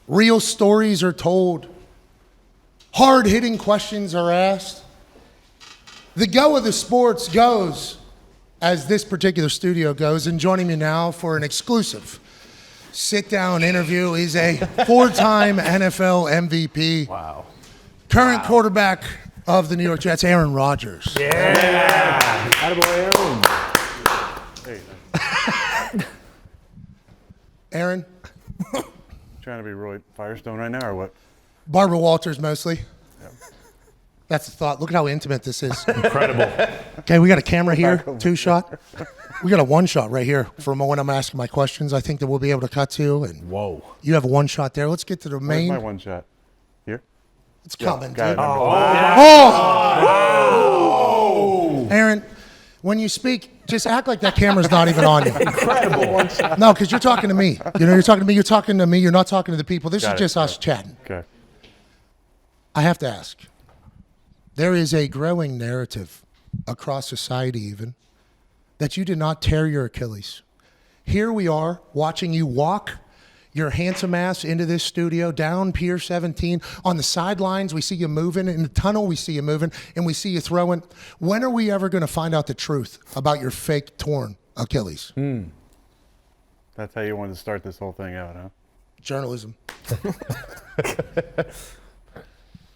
Real stories are told. Hard-hitting questions are asked. The go of the sports goes as this particular studio goes. And joining me now for an exclusive sit-down interview is a four-time NFL MVP. Wow. Current quarterback of the New York Jets, Aaron Rodgers. Yeah. Attaboy, Aaron. Hey, Aaron? trying to be Roy Firestone right now or what? Barbara Walters mostly. That's the thought. Look at how intimate this is. Incredible. Okay, we got a camera here, two-shot. We got a one-shot right here from when I'm asking my questions. I think that we'll be able to cut to. And Whoa. you have a one-shot there. Let's get to the Where's main. my one shot? Here? It's coming, Got dude. it. Oh! Aaron, when you speak, just act like that camera's not even on you. Incredible. No, because you're talking to me. You know, you're talking to me. You're talking to me. You're not talking to the people. This Got is it. just us chatting. Okay. I have to ask. There is a growing narrative across society even that you did not tear your Achilles. Here we are watching you walk your handsome ass into this studio down Pier 17. On the sidelines, we see you moving. In the tunnel, we see you moving, and we see you throwing. When are we ever going to find out the truth about your fake torn Achilles? That's how you wanted to start this whole thing out, huh? Journalism.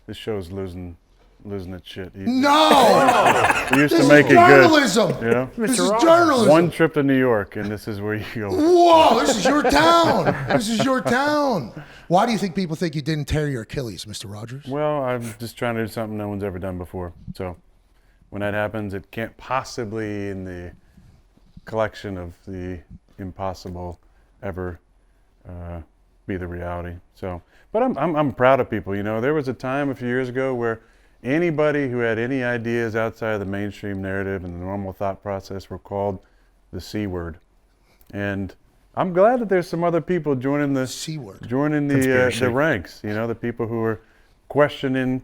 This show's losing its shit. No! We used This to make is it journalism. good. You know? This is journalism. One trip to New York, and this is where you go. Whoa, this is your town. This is your town. Why do you think people think you didn't tear your Achilles, Mr. Rodgers? Well, I'm just trying to do something no one's ever done before. So when that happens, it can't possibly, in the collection of the impossible, ever be the reality. So, but I'm proud of people. You know, there was a time a few years ago where anybody who had any ideas outside of the mainstream narrative and the normal thought process were called the C word. And I'm glad that there's some other people joining the C word. joining the ranks. You know, the people who are questioning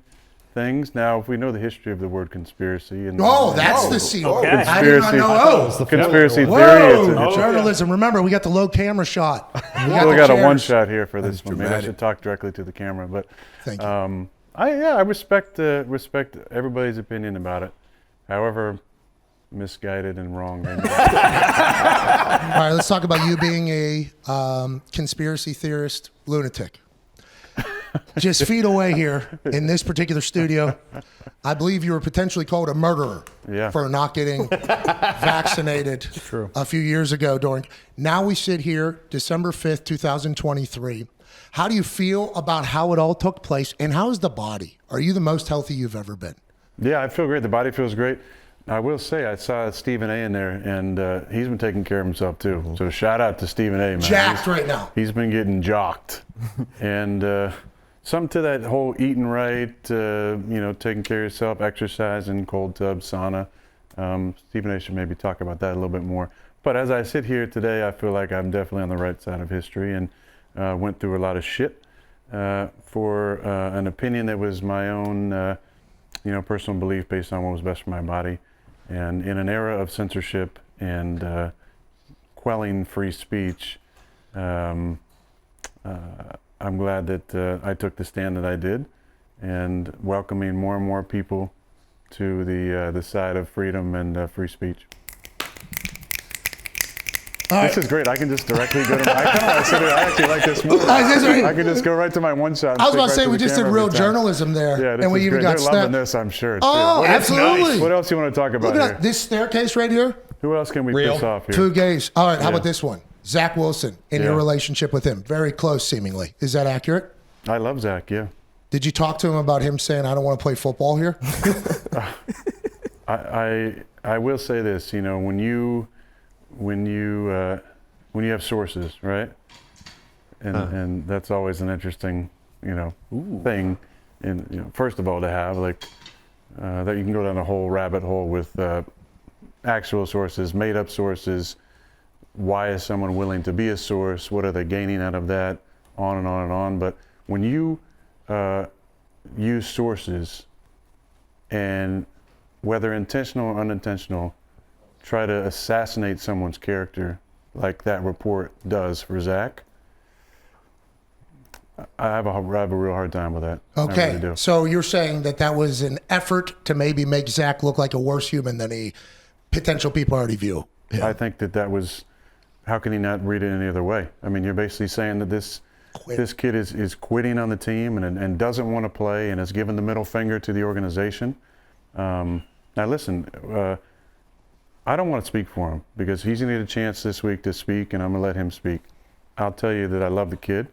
things. Now, if we know the history of the word conspiracy, and That's the C word. Okay. I did not know. conspiracy theory. Whoa, It's journalism. Remember, we got the low camera shot. We still the got a chairs. one shot here for this one. Maybe I dramatic. should talk directly to the camera, but Thank you. I respect everybody's opinion about it, however misguided and wrong they may be. All right, let's talk about you being a conspiracy theorist lunatic. Just feet away here in this particular studio, I believe you were potentially called a murderer for not getting vaccinated a few years ago. Now we sit here, December 5th, 2023. How do you feel about how it all took place, and how is the body? Are you the most healthy you've ever been? Yeah, I feel great. The body feels great. I will say I saw Stephen A in there, and he's been taking care of himself too. So shout out to Stephen A, man. Jacked right now. He's been getting jocked, and something to that whole eating right, taking care of yourself, exercising, cold tub, sauna. Stephen A should maybe talk about that a little bit more. But as I sit here today, I feel like I'm definitely on the right side of history, and went through a lot of shit for an opinion that was my own, personal belief based on what was best for my body. And in an era of censorship and quelling free speech, I'm glad that I took the stand that I did, and welcoming more and more people to the side of freedom and free speech. This is great. I can just directly go to my. I actually like this more. I can just go right to my one shot. I was about to say, we just did real journalism there, Yeah, this and we is even great. got They're loving snapped. this, I'm sure. Oh, too. absolutely. What else do you want to talk about Look at here? that, this staircase right here. Who else can we piss off here? Two gays. All right, how Yeah. about this one? Zach Wilson, in your relationship with him. Very close, seemingly. Is that accurate? I love Zach, yeah. Did you talk to him about him saying, I don't want to play football here? I will say this, when you have sources, right? And that's always an interesting, thing. And first of all, to have that you can go down a whole rabbit hole with actual sources, made up sources. Why is someone willing to be a source? What are they gaining out of that? On and on and on. But when you use sources, and whether intentional or unintentional, try to assassinate someone's character, like that report does for Zach, I have a real hard time with that. I Okay, really do. so you're saying that was an effort to maybe make Zach look like a worse human than potential people already view. I think that was, how can he not read it any other way? I mean, you're basically saying that this kid is quitting on the team and doesn't want to play and has given the middle finger to the organization. Now listen, I don't want to speak for him because he's going to get a chance this week to speak, and I'm going to let him speak. I'll tell you that I love the kid,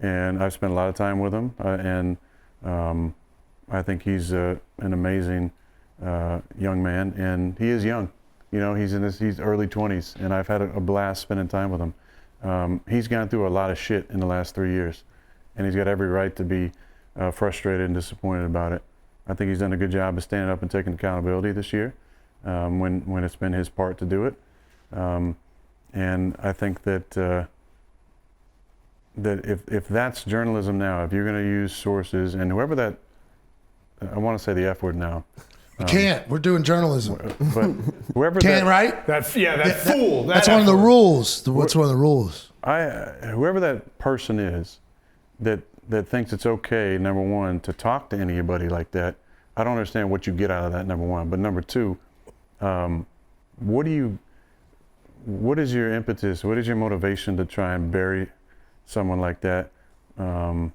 and I've spent a lot of time with him, and I think he's an amazing young man, and he is young. You know, he's early 20s, and I've had a blast spending time with him. He's gone through a lot of shit in the last 3 years, and he's got every right to be frustrated and disappointed about it. I think he's done a good job of standing up and taking accountability this year when it's been his part to do it. And I think that if that's journalism now, if you're going to use sources, and whoever that, I want to say the F word now. You can't. We're doing journalism. But whoever Can't, that, right? That fool. That's one of the rules. What's one of the rules? whoever that person is that thinks it's okay, number one, to talk to anybody like that, I don't understand what you get out of that, number one. But number two, what is your impetus? What is your motivation to try and bury someone like that? And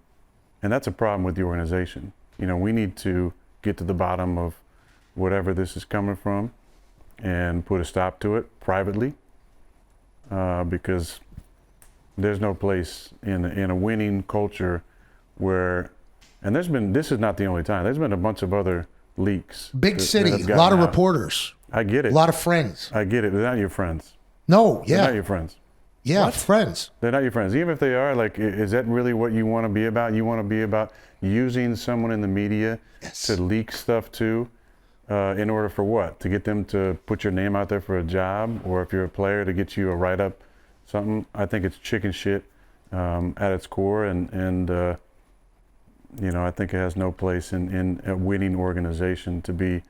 that's a problem with the organization. You know, we need to get to the bottom of whatever this is coming from and put a stop to it privately, because there's no place in a winning culture where, and this is not the only time, there's been a bunch of other leaks. Big city, a lot of reporters. I get it. A lot of friends. I get it. They're not your friends. No, yeah. They're not your friends. Yeah, What? friends. They're not your friends. Even if they are, like, is that really what you want to be about? You want to be about using someone in the media to leak stuff to, in order for what? To get them to put your name out there for a job, or if you're a player, to get you a write-up, something. I think it's chicken shit at its core, and you know, I think it has no place in a winning organization to be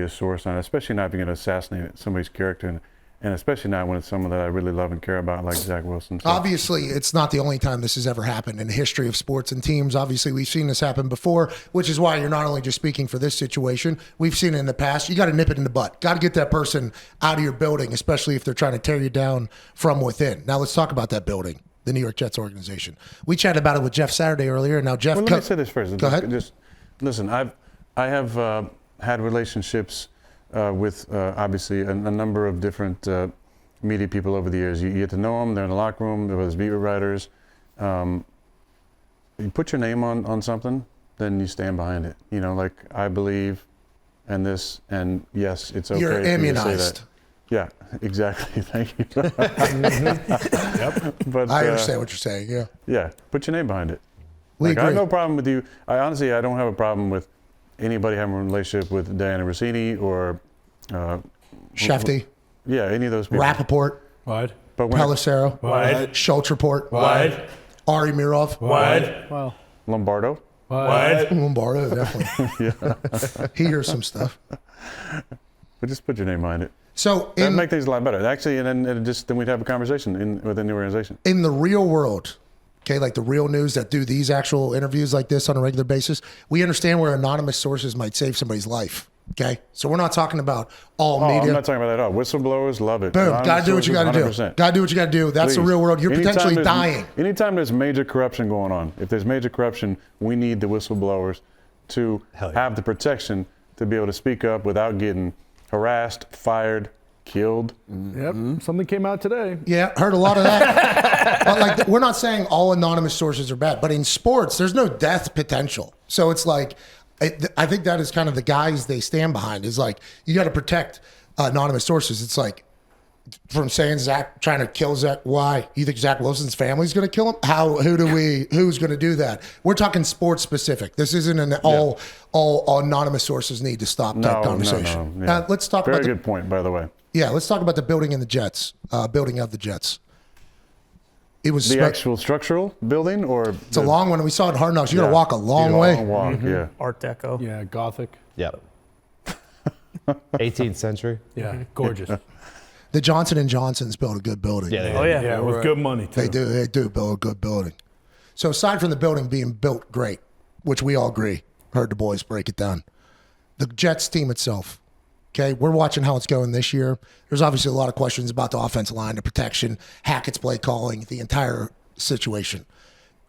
a source on it, especially not if you're going to assassinate somebody's character, and especially not when it's someone that I really love and care about, like Zach Wilson. So. Obviously, it's not the only time this has ever happened in the history of sports and teams. Obviously, we've seen this happen before, which is why you're not only just speaking for this situation. We've seen it in the past. You got to nip it in the butt. Got to get that person out of your building, especially if they're trying to tear you down from within. Now, let's talk about that building, the New York Jets organization. We chatted about it with Jeff Saturday earlier, and now Jeff. Well, let me say this first. Go ahead. Just listen. I have had relationships with obviously a number of different media people over the years. You get to know them. They're in the locker room. They're beat writers. You put your name on something, then you stand behind it. You know, like, I believe in this, and yes, it's okay. You're for you to say immunized. that. Yeah, exactly. Thank you. Yep. But I understand what you're saying. Yeah. yeah, put your name behind it. We Like, I have agree. no problem with you. I honestly don't have a problem with anybody having a relationship with Diana Rossini or Shefty, yeah, any of those people. Rappaport, Wide. But when Pelissero, Wide. Schultz Report, Wide. Ari Mirov, Wide. Well. Lombardo, Wide. Lombardo, definitely. He hears some stuff. but just put your name behind it. So That'd make things a lot better. Actually, and then we'd have a conversation within the organization. in the real world, okay, like the real news that do these actual interviews like this on a regular basis, we understand where anonymous sources might save somebody's life. Okay, so we're not talking about all Oh, media. I'm not talking about that at all. Whistleblowers love it. Boom, Anonymous gotta do what you sources, gotta do. 100%. Gotta do what you gotta do. That's the Please. real world. You're Anytime potentially there's- dying. Anytime there's major corruption going on, if there's major corruption, we need the whistleblowers to have the protection to be able to speak up without getting harassed, fired, killed. Yep. Something came out today. Yeah, heard a lot of that. But like, we're not saying all anonymous sources are bad, but in sports, there's no death potential. So it's like, I think that is kind of the guys they stand behind. Is like, you got to protect anonymous sources. It's like, from saying Zach trying to kill Zach. Why? You think Zach Wilson's family's going to kill him? Who's going to do that? We're talking sports specific. This isn't an all anonymous sources need to stop type conversation. No. Yeah. Let's talk Very about good point, by the way. let's talk about the building in the Jets, building of the Jets. It was The actual structural building, or it's a long one. We saw it in Hard Knocks. You got to walk a long way. Walk, yeah. Art Deco. Yeah. Gothic. Yep. 18th century. Yeah. Gorgeous. The Johnson & Johnsons built a good building. Yeah. Oh yeah. Yeah. With good money too. They do build a good building. So aside from the building being built great, which we all agree, heard the boys break it down, the Jets team itself, okay, we're watching how it's going this year. There's obviously a lot of questions about the offensive line, the protection, Hackett's play calling, the entire situation.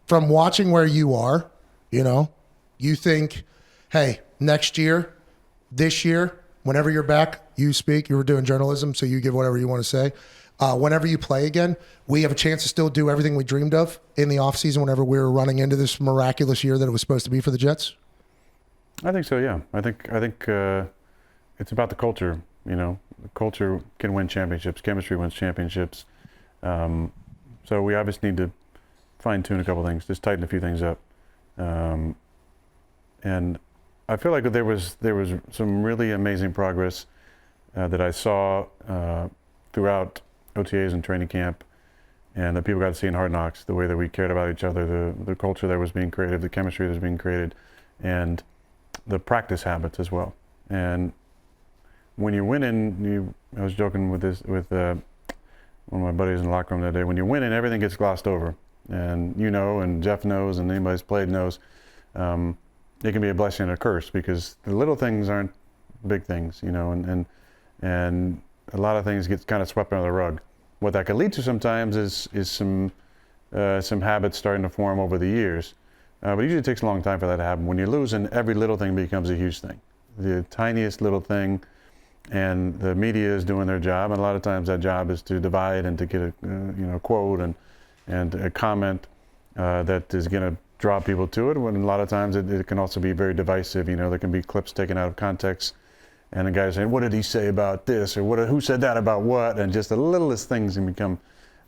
From watching where you are, you think, hey, next year, this year, whenever you're back, you speak, you were doing journalism, so you give whatever you want to say. Whenever you play again, we have a chance to still do everything we dreamed of in the offseason whenever we were running into this miraculous year that it was supposed to be for the Jets? I think so, yeah. I think it's about the culture, The culture can win championships. Chemistry wins championships. So we obviously need to fine-tune a couple things, just tighten a few things up. And I feel like there was some really amazing progress that I saw throughout OTAs and training camp, and that people got to see in Hard Knocks, the way that we cared about each other, the culture that was being created, the chemistry that was being created, and the practice habits as well. And when you're winning, I was joking with one of my buddies in the locker room that day, when you're winning, everything gets glossed over. And and Jeff knows, and anybody who's played knows, it can be a blessing and a curse, because the little things aren't big things, and a lot of things get kind of swept under the rug. What that could lead to sometimes is some habits starting to form over the years. But usually it takes a long time for that to happen. When you're losing, every little thing becomes a huge thing. The tiniest little thing, and the media is doing their job, and a lot of times that job is to divide and to get a quote and a comment that is going to draw people to it. When a lot of times it can also be very divisive. There can be clips taken out of context, and a guy saying, "What did he say about this?" or "Who said that about what?" And just the littlest things can become,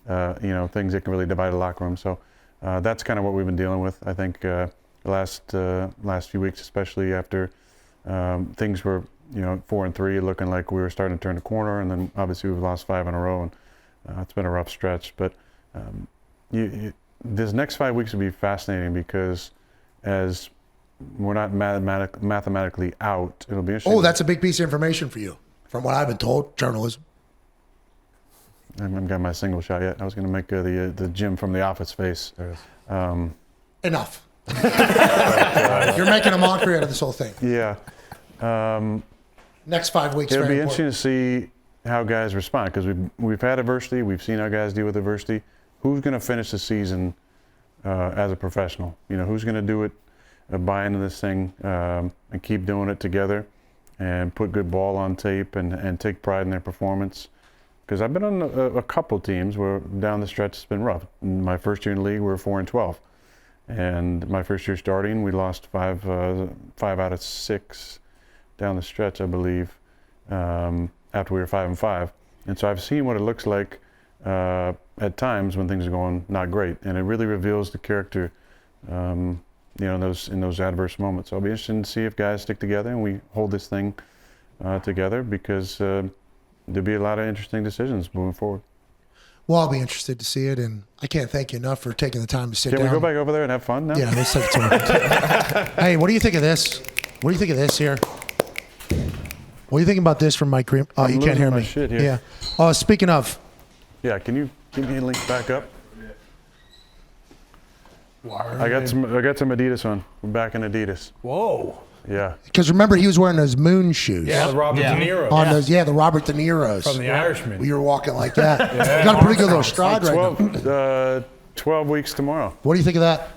things that can really divide a locker room. So that's kind of what we've been dealing with. I think the last few weeks, especially after things were 4-3, looking like we were starting to turn the corner, and then obviously we've lost 5 in a row, and it's been a rough stretch. But this next 5 weeks will be fascinating, because as we're not mathematically out, it'll be interesting. Oh, that's a big piece of information for you, from what I've been told, journalism. I haven't got my single shot yet. I was going to make the Jim from The Office face. Enough. You're making a mockery out of this whole thing. Yeah. Next 5 weeks. It'll be interesting to see how guys respond, because we've had adversity. We've seen how guys deal with adversity. Who's going to finish the season as a professional? Who's going to do it, buy into this thing, and keep doing it together, and put good ball on tape, and take pride in their performance. Because I've been on a couple teams where down the stretch it's been rough. In my first year in the league, we were 4-12. And my first year starting, we lost 5 out of 6 down the stretch, I believe, after we were 5-5. And so I've seen what it looks like at times when things are going not great, and it really reveals the character, in those adverse moments. So I'll be interested to see if guys stick together and we hold this thing together, because there'll be a lot of interesting decisions moving forward. Well, I'll be interested to see it, and I can't thank you enough for taking the time to sit down. Can we go back over there and have fun now? Yeah, let's take a tour. Hey, what do you think of this? What do you think of this here? What do you think about this from Mike Green? Oh, I'm you can't hear losing my me. shit here. Yeah. Oh, speaking of. Yeah, can you give me a link back up? I got some Adidas on. We're back in Adidas. Whoa. Yeah. Because remember, he was wearing those moon shoes. Yeah, the Robert De Niro. On those, the Robert De Niro's. From The Irishman. You were walking like that. You got a pretty good little stride right now. 12 weeks tomorrow. What do you think of that?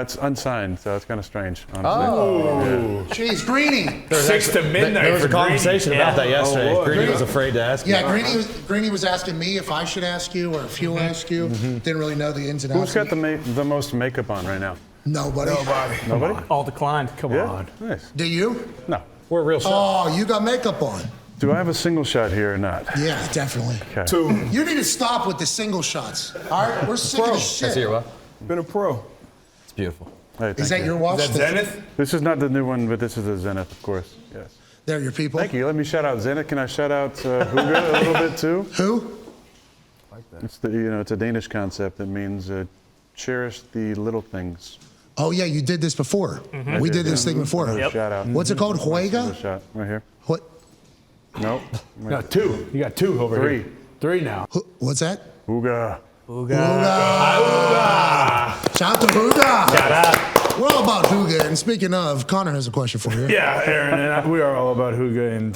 It's unsigned, so it's kind of strange, honestly. Oh. Jeez, Greeny. 6 to midnight. There was a conversation about that yesterday. Oh, Greeny was afraid to ask. Yeah, Greeny was asking me if I should ask you or if he'll ask you. Didn't really know the ins and outs. Who's got the most makeup on right now? Nobody. Nobody? All declined. Come on. Nice. Do you? No. We're real shot. Oh, you got makeup on. Do I have a single shot here or not? Yeah, definitely. Okay. 2. You need to stop with the single shots. All right, we're sick of this shit. That's your what? Been a pro. It's beautiful. Hey, Is thank that you. your watch? Is that Zenith? This is not the new one, but this is the Zenith, of course. Yes. They're your people. Thank you. Let me shout out Zenith. Can I shout out Huga a little bit too? Who? It's it's a Danish concept that means cherish the little things. Oh yeah, you did this before. We did this thing before. Another shout out. What's it called? Another Huega? shot right here. What? Nope. No, 2. You got 2 over 3. here. 3 now. What's that? Huga. Huga. Shout out to Huga. Shout out. We're all about Huga. And speaking of, Connor has a question for you. Yeah, Aaron, and we are all about Huga, and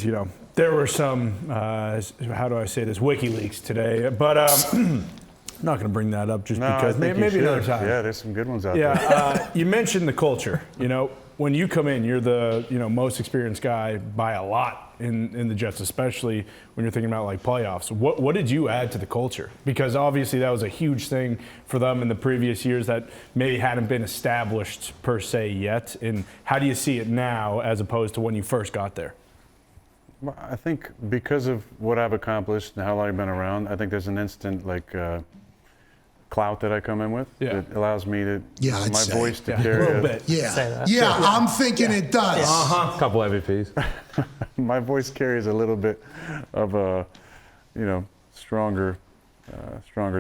there were some, how do I say this, WikiLeaks today, but I'm not going to bring that up just because maybe another time. Yeah, there's some good ones out there. Yeah, you mentioned the culture. When you come in, you're the most experienced guy by a lot in the Jets, especially when you're thinking about like playoffs. What did you add to the culture? Because obviously that was a huge thing for them in the previous years that maybe hadn't been established per se yet. And how do you see it now as opposed to when you first got there? Well, I think because of what I've accomplished and how long I've been around, I think there's an instant clout that I come in with. Yeah. It allows me to I'd my say. voice to A carry little bit. Yeah, I'm thinking it does. A couple MVPs. my voice carries a little bit of a stronger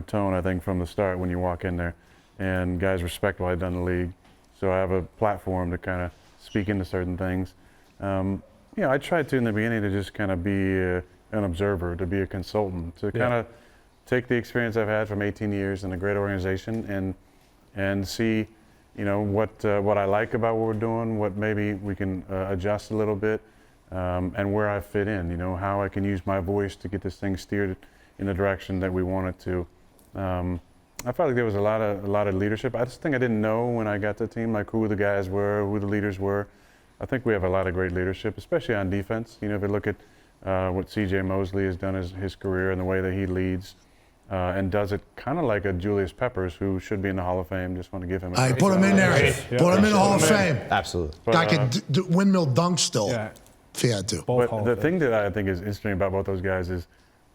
tone, I think, from the start when you walk in there, and guys respect what I've done in the league, so I have a platform to kind of speak into certain things. I tried to in the beginning to just kind of be an observer, to be a consultant, to kind of take the experience I've had from 18 years in a great organization and see, what I like about what we're doing, what maybe we can adjust a little bit, and where I fit in. How I can use my voice to get this thing steered in the direction that we want it to. I felt like there was a lot of leadership. I just think I didn't know when I got the team like who the guys were, who the leaders were. I think we have a lot of great leadership, especially on defense. If you look at what C.J. Mosley has done his career and the way that he leads. And does it kind of like a Julius Peppers, who should be in the Hall of Fame. Just want to give him a Put him in there. Put him in the Hall of Fame. Absolutely. Guy could windmill dunk still if he had to. But the thing that I think is interesting about both those guys is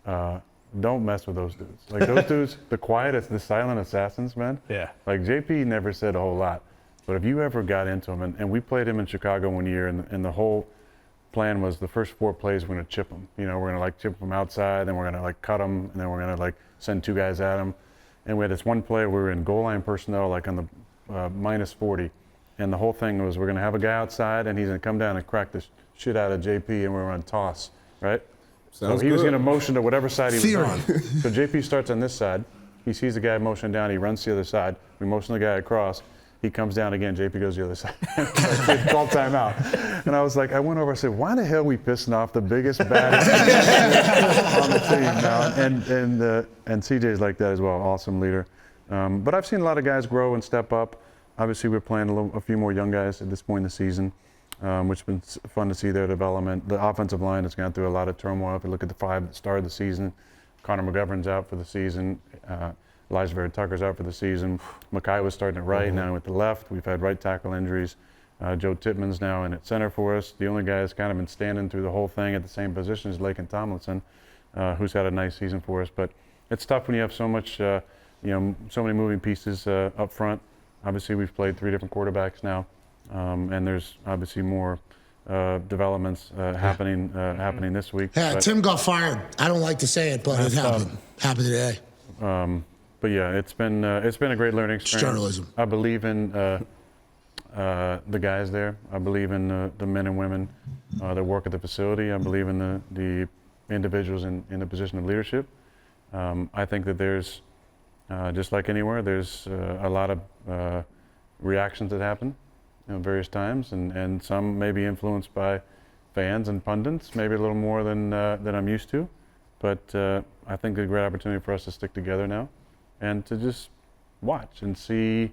don't mess with those dudes. Like those dudes, the silent assassins, man. Yeah. Like JP never said a whole lot. But if you ever got into him, and we played him in Chicago one year, and the whole plan was the first 4 plays we're going to chip him. We're going to chip him outside, then we're going to cut him, and then we're going to send 2 guys at him. And we had this one play where we were in goal line personnel on the minus 40, and the whole thing was we're going to have a guy outside, and he's going to come down and crack the shit out of JP, and we're going to toss, right? So he was going to motion to whatever side he was on. So JP starts on this side. He sees the guy motion down. He runs to the other side. We motion the guy across. He comes down again. JP goes the other side. Call timeout. And I was like, I went over. I said, why the hell are we pissing off the biggest baddest on the team now? And CJ's like that as well. Awesome leader. But I've seen a lot of guys grow and step up. Obviously, we're playing a few more young guys at this point in the season, which has been fun to see their development. The offensive line has gone through a lot of turmoil. If you look at the 5 that started the season, Connor McGovern's out for the season. Elijah Vera Tucker's out for the season. Makai was starting at right, now with the left. We've had right tackle injuries. Joe Tippmann's now in at center for us. The only guy that's kind of been standing through the whole thing at the same position is Laken Tomlinson, who's had a nice season for us. But it's tough when you have so much, so many moving pieces up front. Obviously, we've played 3 different quarterbacks now, and there's obviously more developments happening this week. Yeah, Tim got fired. I don't like to say it, but it happened. Happened today. But yeah, it's been a great learning experience. Journalism. I believe in the guys there. I believe in the men and women that work at the facility. I believe in the individuals in the position of leadership. I think that there's just like anywhere, there's a lot of reactions that happen various times, and some may be influenced by fans and pundits, maybe a little more than I'm used to. But I think it's a great opportunity for us to stick together now and to just watch and see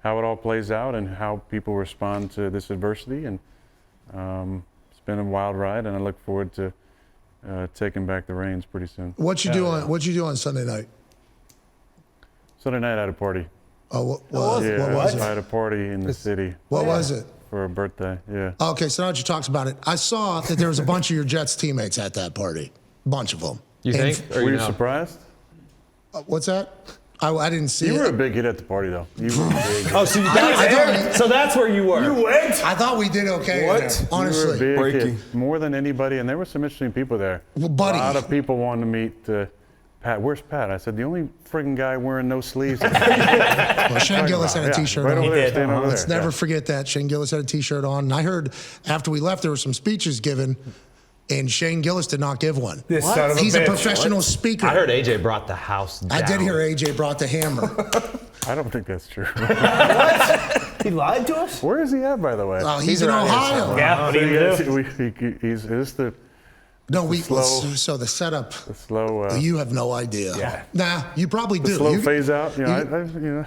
how it all plays out and how people respond to this adversity. And it's been a wild ride, and I look forward to taking back the reins pretty soon. What you do on Sunday night? Sunday night I had a party. Oh, what was it? I had a party in the city. What was it? For a birthday, yeah. Okay, so now that you talked about it, I saw that there was a bunch of your Jets teammates at that party. A bunch of them. You think? Or Were you know? surprised? What's that? I didn't see it. You were a big hit at the party, though. You were big. Oh, so that's where you were. You went? I thought we did okay. What? In there, You honestly. were a big hit, more than anybody, and there were some interesting people there. Well, buddy. A lot of people wanted to meet Pat. Where's Pat? I said, the only friggin' guy wearing no sleeves. Well, Shane Gillis had a T-shirt right on. over there, did. standing over Let's there. never forget that. Shane Gillis had a T-shirt on. And I heard after we left, there were some speeches given, and Shane Gillis did not give one. This son of a He's a bitch. professional speaker. I heard AJ brought the house down. I did hear AJ brought the hammer. I don't think that's true. He lied to us? Where is he at, by the way? Oh, he's in Ohio. Yeah, what do you do? Is the No, slow- so the setup. slow You have no idea. Yeah. Nah, you probably do. slow You- phase out? You know, I've been on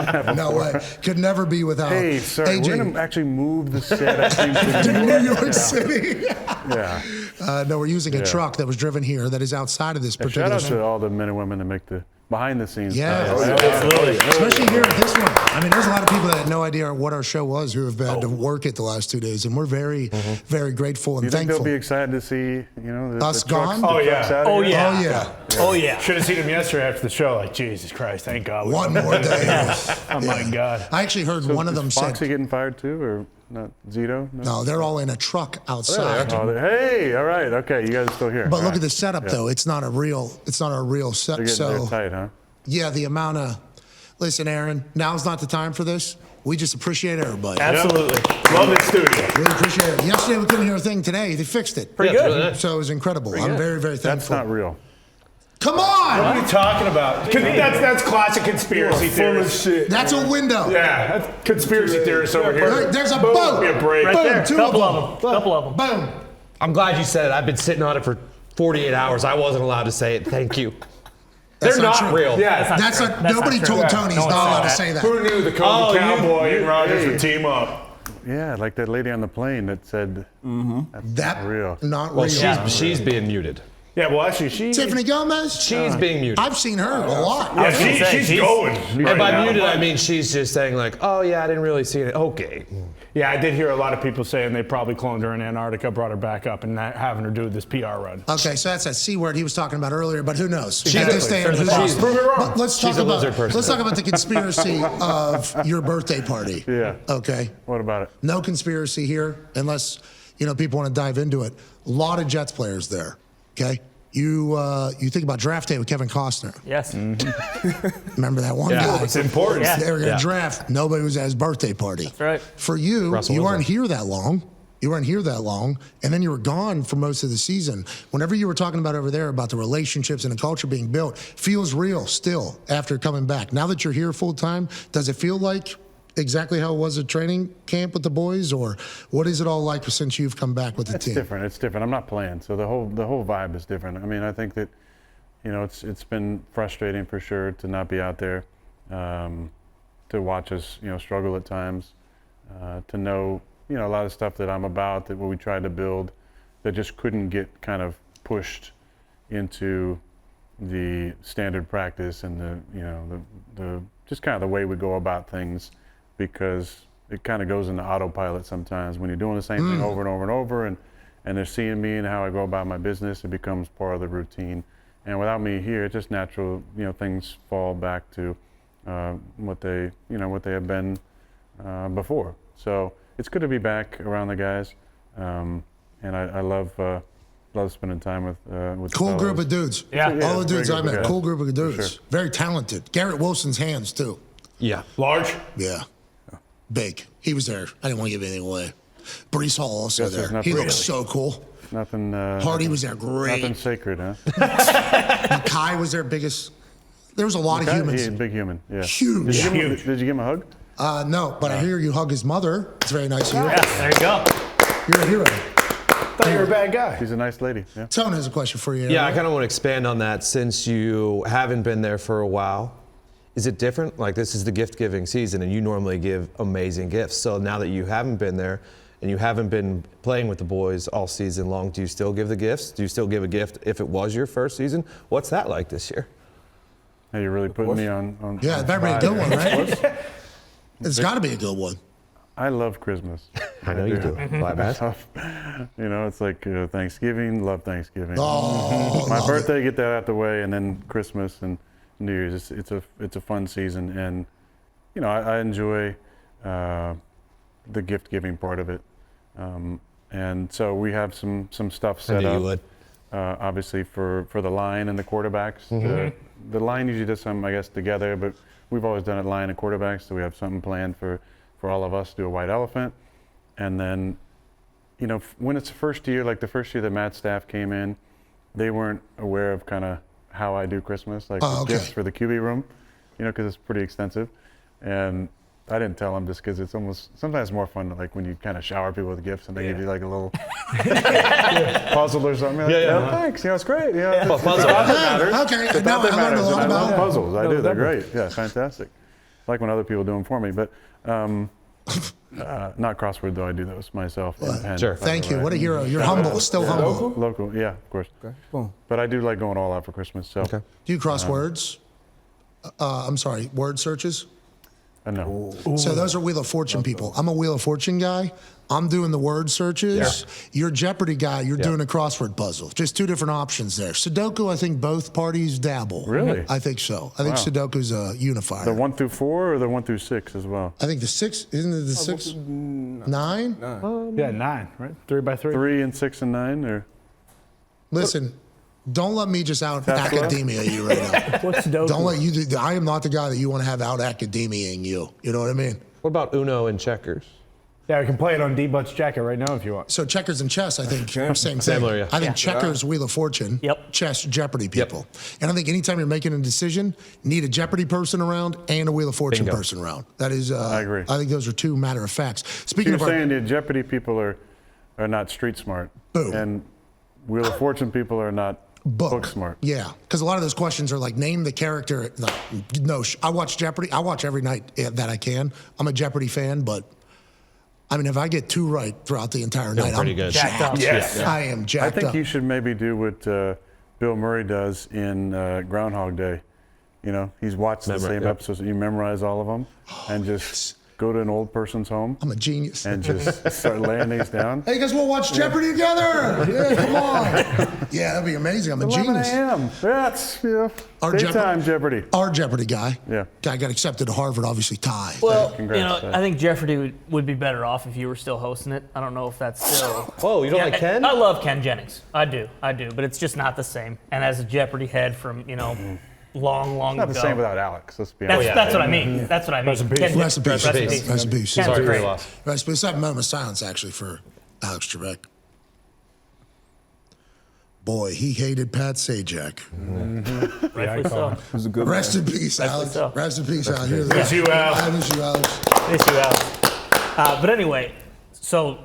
that before. No way. Could never be without Hey, sorry, AJ. we're gonna actually move the set. I think, to New York City. Yeah. No, we're using a truck that was driven here that is outside of this Shout particular. out to all the men and women that make the behind the scenes. Yeah. stuff. Absolutely. Especially here at this one. I mean, there's a lot of people that had no idea what our show was who have had to work it the last 2 days, and we're very, very grateful and You think thankful. they'll be excited to see, the Us trucks, gone? the Oh, yeah. trucks out of Oh, here? yeah. Oh yeah. Oh, yeah. Should have seen him yesterday after the show. Like, Jesus Christ, thank God. One more day. Oh, my God. I actually heard So one of is them Foxy said, getting fired too, or not? Zito? "No, they're all in a truck outside." Oh, hey, all right, okay, you guys are still here. But All look right. at the setup, though. It's not a real set. They're getting So tight, huh? yeah, the amount of. Listen, Aaron. Now's not the time for this. We just appreciate everybody. Absolutely. Love this studio. Really appreciate it. Yesterday we couldn't hear a thing. Today they fixed it. Pretty good. So it was incredible. I'm very, very That's thankful. not real. Come What on! are you talking about? That's classic conspiracy theorist. shit. That's a window. Yeah, that's conspiracy theorists over here. Right, there's a Boom, boat. give me a break. Boom, there. two Couple of of them. Couple of them. Boom. I'm glad you said it. I've been sitting on it for 48 hours. I wasn't allowed to say it. Thank you. They're That's not not true. real. Yeah, That's not, nobody not true. told Yeah. Tony he's No one's not allowed to said say that. Who knew the Cobra Cowboy and Rodgers hey. would team up? Yeah, like that lady on the plane that said That real. not Well, real. she's being muted. Yeah, well, actually, she. Tiffany Gomez. She's being muted. I've seen her a lot. Yeah, gonna say, she's she's- going. And right by now. muted, I mean she's just saying like, oh yeah, I didn't really see it. Okay. Yeah, I did hear a lot of people saying they probably cloned her in Antarctica, brought her back up, and not having her do this PR run. Okay, so that's that C word he was talking about earlier, but who knows? At Exactly. this day and She's- who's- prove it wrong. But let's talk She's a about lizard person. let's talk about the conspiracy of your birthday party. Yeah. Okay. What about it? No conspiracy here, unless people want to dive into it. A lot of Jets players there. Okay. You think about draft day with Kevin Costner. Yes. Remember that one Yeah. guy? It's important. Yeah. They were going to Yeah. draft. Nobody was at his birthday party. That's right. For you, Russell you Wilson. weren't here that long. You weren't here that long, and then you were gone for most of the season. Whenever you were talking about over there about the relationships and the culture being built, feels real still after coming back. Now that you're here full time, does it feel like exactly how it was at training camp with the boys, or what is it all like since you've come back with the It's team? different. It's different. I'm not playing, so the whole vibe is different. I mean, I think that it's been frustrating for sure to not be out there, to watch us struggle at times, to know a lot of stuff that I'm about, that what we tried to build, that just couldn't get kind of pushed into the standard practice and the just kind of the way we go about things, because it kind of goes into autopilot sometimes when you're doing the same thing over and over and over, and they're seeing me and how I go about my business. It becomes part of the routine, and without me here, it's just natural. Things fall back to what they have been before. So it's good to be back around the guys, and I love spending time with the Cool fellows. group of dudes. Yeah. All the very dudes good I met. guys. Cool group of dudes. sure. Very talented. Garrett Wilson's hands too. Yeah. Large? Yeah. Big. He was there. I didn't want to give anything away. Brees Hall also Yes, there's there. nothing He looks really. so cool. Nothing. Hardy was there. Great. Nothing sacred, huh? Kai was their biggest. There was a lot of humans. He's a big human. Yeah. Huge. Did you give him a hug? No, but I hear you hug his mother. It's very nice of you. Yes, there you go. You're a hero. Thought you were a bad guy. She's a nice lady. Yeah. Tone has a question for you. Yeah, I kind of want to expand on that since you haven't been there for a while. Is it different? Like, this is the gift giving season and you normally give amazing gifts. So now that you haven't been there and you haven't been playing with the boys all season long, do you still give the gifts? Do you still give a gift if it was your first season? What's that like this year? Hey, you're really putting me on. Yeah, it better be a good one, right? It's got to be a good one. I love Christmas. I know you do. Flat Matt. It's like Thanksgiving. Love Thanksgiving. Oh, My love birthday, get that out the way, and then Christmas and New Year's. It's a fun season, and I enjoy the gift giving part of it. And so we have some stuff set knew up. you would. Obviously for the line and the quarterbacks. The line usually does something, I guess, together, but we've always done it line and quarterbacks, so we have something planned for all of us to do a white elephant. And then, when it's the first year, like the first year that Matt's staff came in, they weren't aware of kind of how I do Christmas, like Oh, okay. gifts for the QB room. because it's pretty extensive. And I didn't tell him just because it's sometimes more fun like when you kind of shower people with gifts and they give you like a little puzzle or something. You're like, thanks. It's great. Well, puzzle. Okay. No, I learned a lot I about love it. puzzles. I do. They're great. Yeah, fantastic. I like when other people do them for me, but not crossword though. I do those myself. And Sure. Thank you. What a hero. You're humble. Still humble. Local, yeah, of course. Okay. Boom. But I do like going all out for Christmas. So Do you cross words? I'm sorry, word searches? no. So those are Wheel of Fortune people. I'm a Wheel of Fortune guy. I'm doing the word searches. You're Jeopardy guy. You're doing a crossword puzzle. Just two different options there. Sudoku, I think both parties dabble. Really? I think so. I think Sudoku's a unifier. The 1 through 4 or the 1 through 6 as well? I think the 6, isn't it the 6? 9? Yeah, 9, right? 3 by 3. 3 and 6 and 9 or Listen, don't let me just out Tesla? academia you right now. What's Sudoku? Don't let you. I am not the guy that you want to have out academiaing you. You know what I mean? What about Uno and checkers? Yeah, we can play it on D-But's jacket right now if you want. So checkers and chess, I think, same thing. Similar, yeah. I think checkers, Wheel of Fortune. Yep. Chess, Jeopardy people. And I think anytime you're making a decision, you need a Jeopardy person around and a Wheel of Fortune Bingo. person around. That is, I agree. I think those are two matter of facts. Speaking you're of our, saying the Jeopardy people are not street smart. Boom. And Wheel of Fortune people are not book smart. Yeah, because a lot of those questions are like, name the character. No, I watch Jeopardy. I watch every night that I can. I'm a Jeopardy fan, but I mean, if I get 2 right throughout the entire night, pretty I'm good. jacked up. Yes. I am I jacked think up. you should maybe do what Bill Murray does in Groundhog Day. He's watched the same episodes. You memorize all of them and just go to an old person's home I'm a genius. and just start laying these down. Hey, guys, we'll watch Jeopardy together. Yeah, come on. Yeah, that'd be amazing. I'm a 11 genius. a.m. That's Our daytime Jeopardy. Our Jeopardy guy. Yeah. Guy got accepted to Harvard, obviously tied. Well, Congrats, I think Jeopardy would be better off if you were still hosting it. I don't know if that's still. Whoa, you don't like Ken? I love Ken Jennings. I do, but it's just not the same. And as a Jeopardy head from long Not ago. the same without Alex. Let's be honest. That's what I mean. That's what I mean. Rest in peace. Ken- Rest in peace. Rest in peace. Rest in peace. Ken's Sorry for great. your loss. Rest in peace. Let's have a moment of silence, actually, for Alex Trebek. Boy, he hated Pat Sajak. Rightfully so. It was a good Rest in peace, Alex. so. Rest in peace, Alex. Miss you, Al. I miss you, Alex. Miss you, Alex. But anyway, so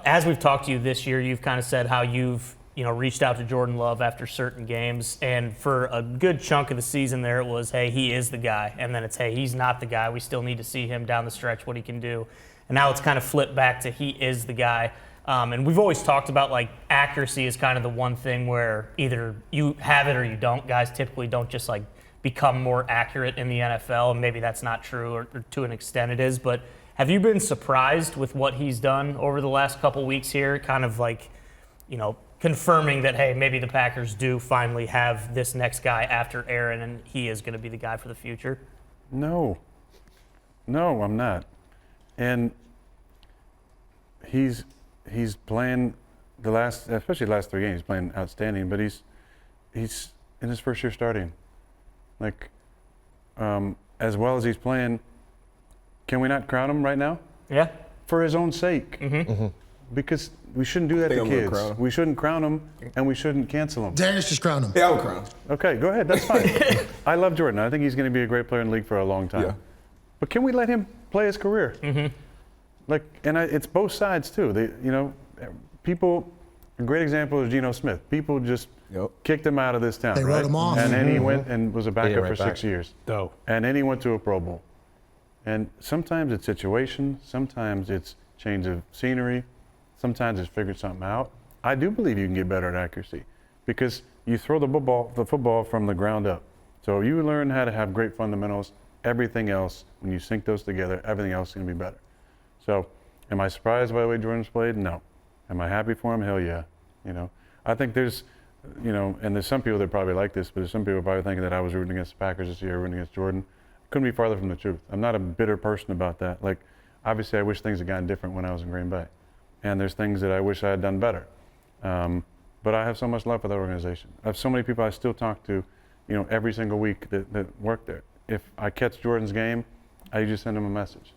as we've talked to you this year, you've kind of said how you've reached out to Jordan Love after certain games, and for a good chunk of the season there, it was, hey, he is the guy, and then it's, hey, he's not the guy. We still need to see him down the stretch, what he can do, and now it's kind of flipped back to he is the guy. And we've always talked about like accuracy is kind of the one thing where either you have it or you don't. Guys typically don't just like become more accurate in the NFL, and maybe that's not true, or to an extent it is. But have you been surprised with what he's done over the last couple weeks here? Kind of like, confirming that, hey, maybe the Packers do finally have this next guy after Aaron, and he is going to be the guy for the future? No, I'm not. And he's playing especially the last 3 games, he's playing outstanding. But he's in his first year starting. Like, as well as he's playing, can we not crown him right now? Yeah. For his own sake. Because we shouldn't do that to I'm gonna kids. crown him. We shouldn't crown him, and we shouldn't cancel him. Darius just crowned him. Yeah, I would crown. Okay, go ahead. That's fine. I love Jordan. I think he's going to be a great player in the league for a long time. Yeah. But can we let him play his career? Like, and it's both sides too. People. A great example is Geno Smith. People just kicked him out of this town. They wrote him off. And then he went and was a backup for 6 years. Dope. And then he went to a Pro Bowl. And sometimes it's situation. Sometimes it's change of scenery. Sometimes it's figured something out. I do believe you can get better at accuracy because you throw the football from the ground up. So you learn how to have great fundamentals. Everything else, when you sync those together, everything else is going to be better. So, am I surprised by the way Jordan's played? No. Am I happy for him? Hell yeah. I think there's, and there's some people that probably like this, but there's some people probably thinking that I was rooting against the Packers this year, rooting against Jordan. Couldn't be farther from the truth. I'm not a bitter person about that. Like, obviously, I wish things had gotten different when I was in Green Bay. And there's things that I wish I had done better. But I have so much love for that organization. I have so many people I still talk to, every single week that work there. If I catch Jordan's game, I usually send him a message.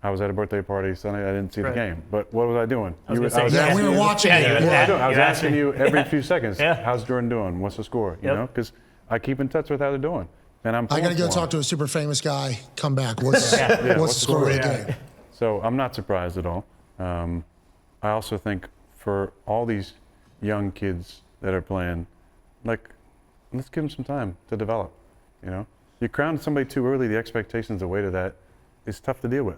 I was at a birthday party Sunday. I didn't see the game. But what was I doing? I was gonna say, Yeah, we were watching Yeah, it. you had Yeah. that. I was asking you every few seconds, Yeah. how's Jordan doing? What's the score? Yep. Because I keep in touch with how they're doing. And I'm I got to go pulling for talk him. to a super famous guy. Come back. What's the story of the game? So I'm not surprised at all. I also think for all these young kids that are playing, like, let's give them some time to develop. You know, you crown somebody too early, the expectations, the weight of that is tough to deal with.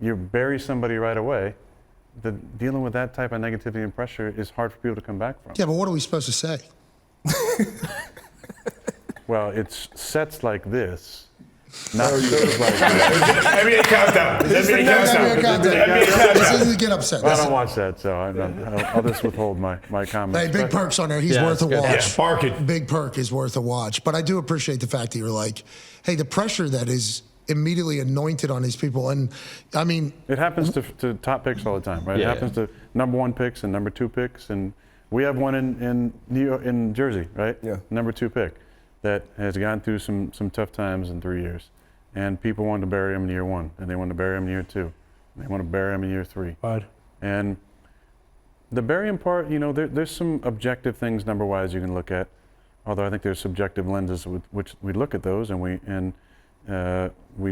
You bury somebody right away. Dealing with that type of negativity and pressure is hard for people to come back from. Yeah, but what are we supposed to say? Well, it's sets like this, not shows like this. NBA countdown. NBA countdown. This isn't get upset. I don't watch that, so I'll just withhold my comments. Hey, Big But- Perk's on there. He's Yeah, worth a it's good. watch. Yeah, bark it. Big Perk is worth a watch. But I do appreciate the fact that you're like, hey, the pressure that is immediately anointed on these people. And I mean, It happens to top picks all the time, right? Yeah. It happens to number 1 picks and number 2 picks, and we have one in New York, in Jersey, right? Yeah. Number 2 pick that has gone through some tough times in 3 years, and people wanted to bury him in year 1, and they want to bury him in year 2, and they want to bury him in year 3. Bud. And the burying part, you know, there's some objective things number-wise you can look at, although I think there's subjective lenses with which we look at those, and we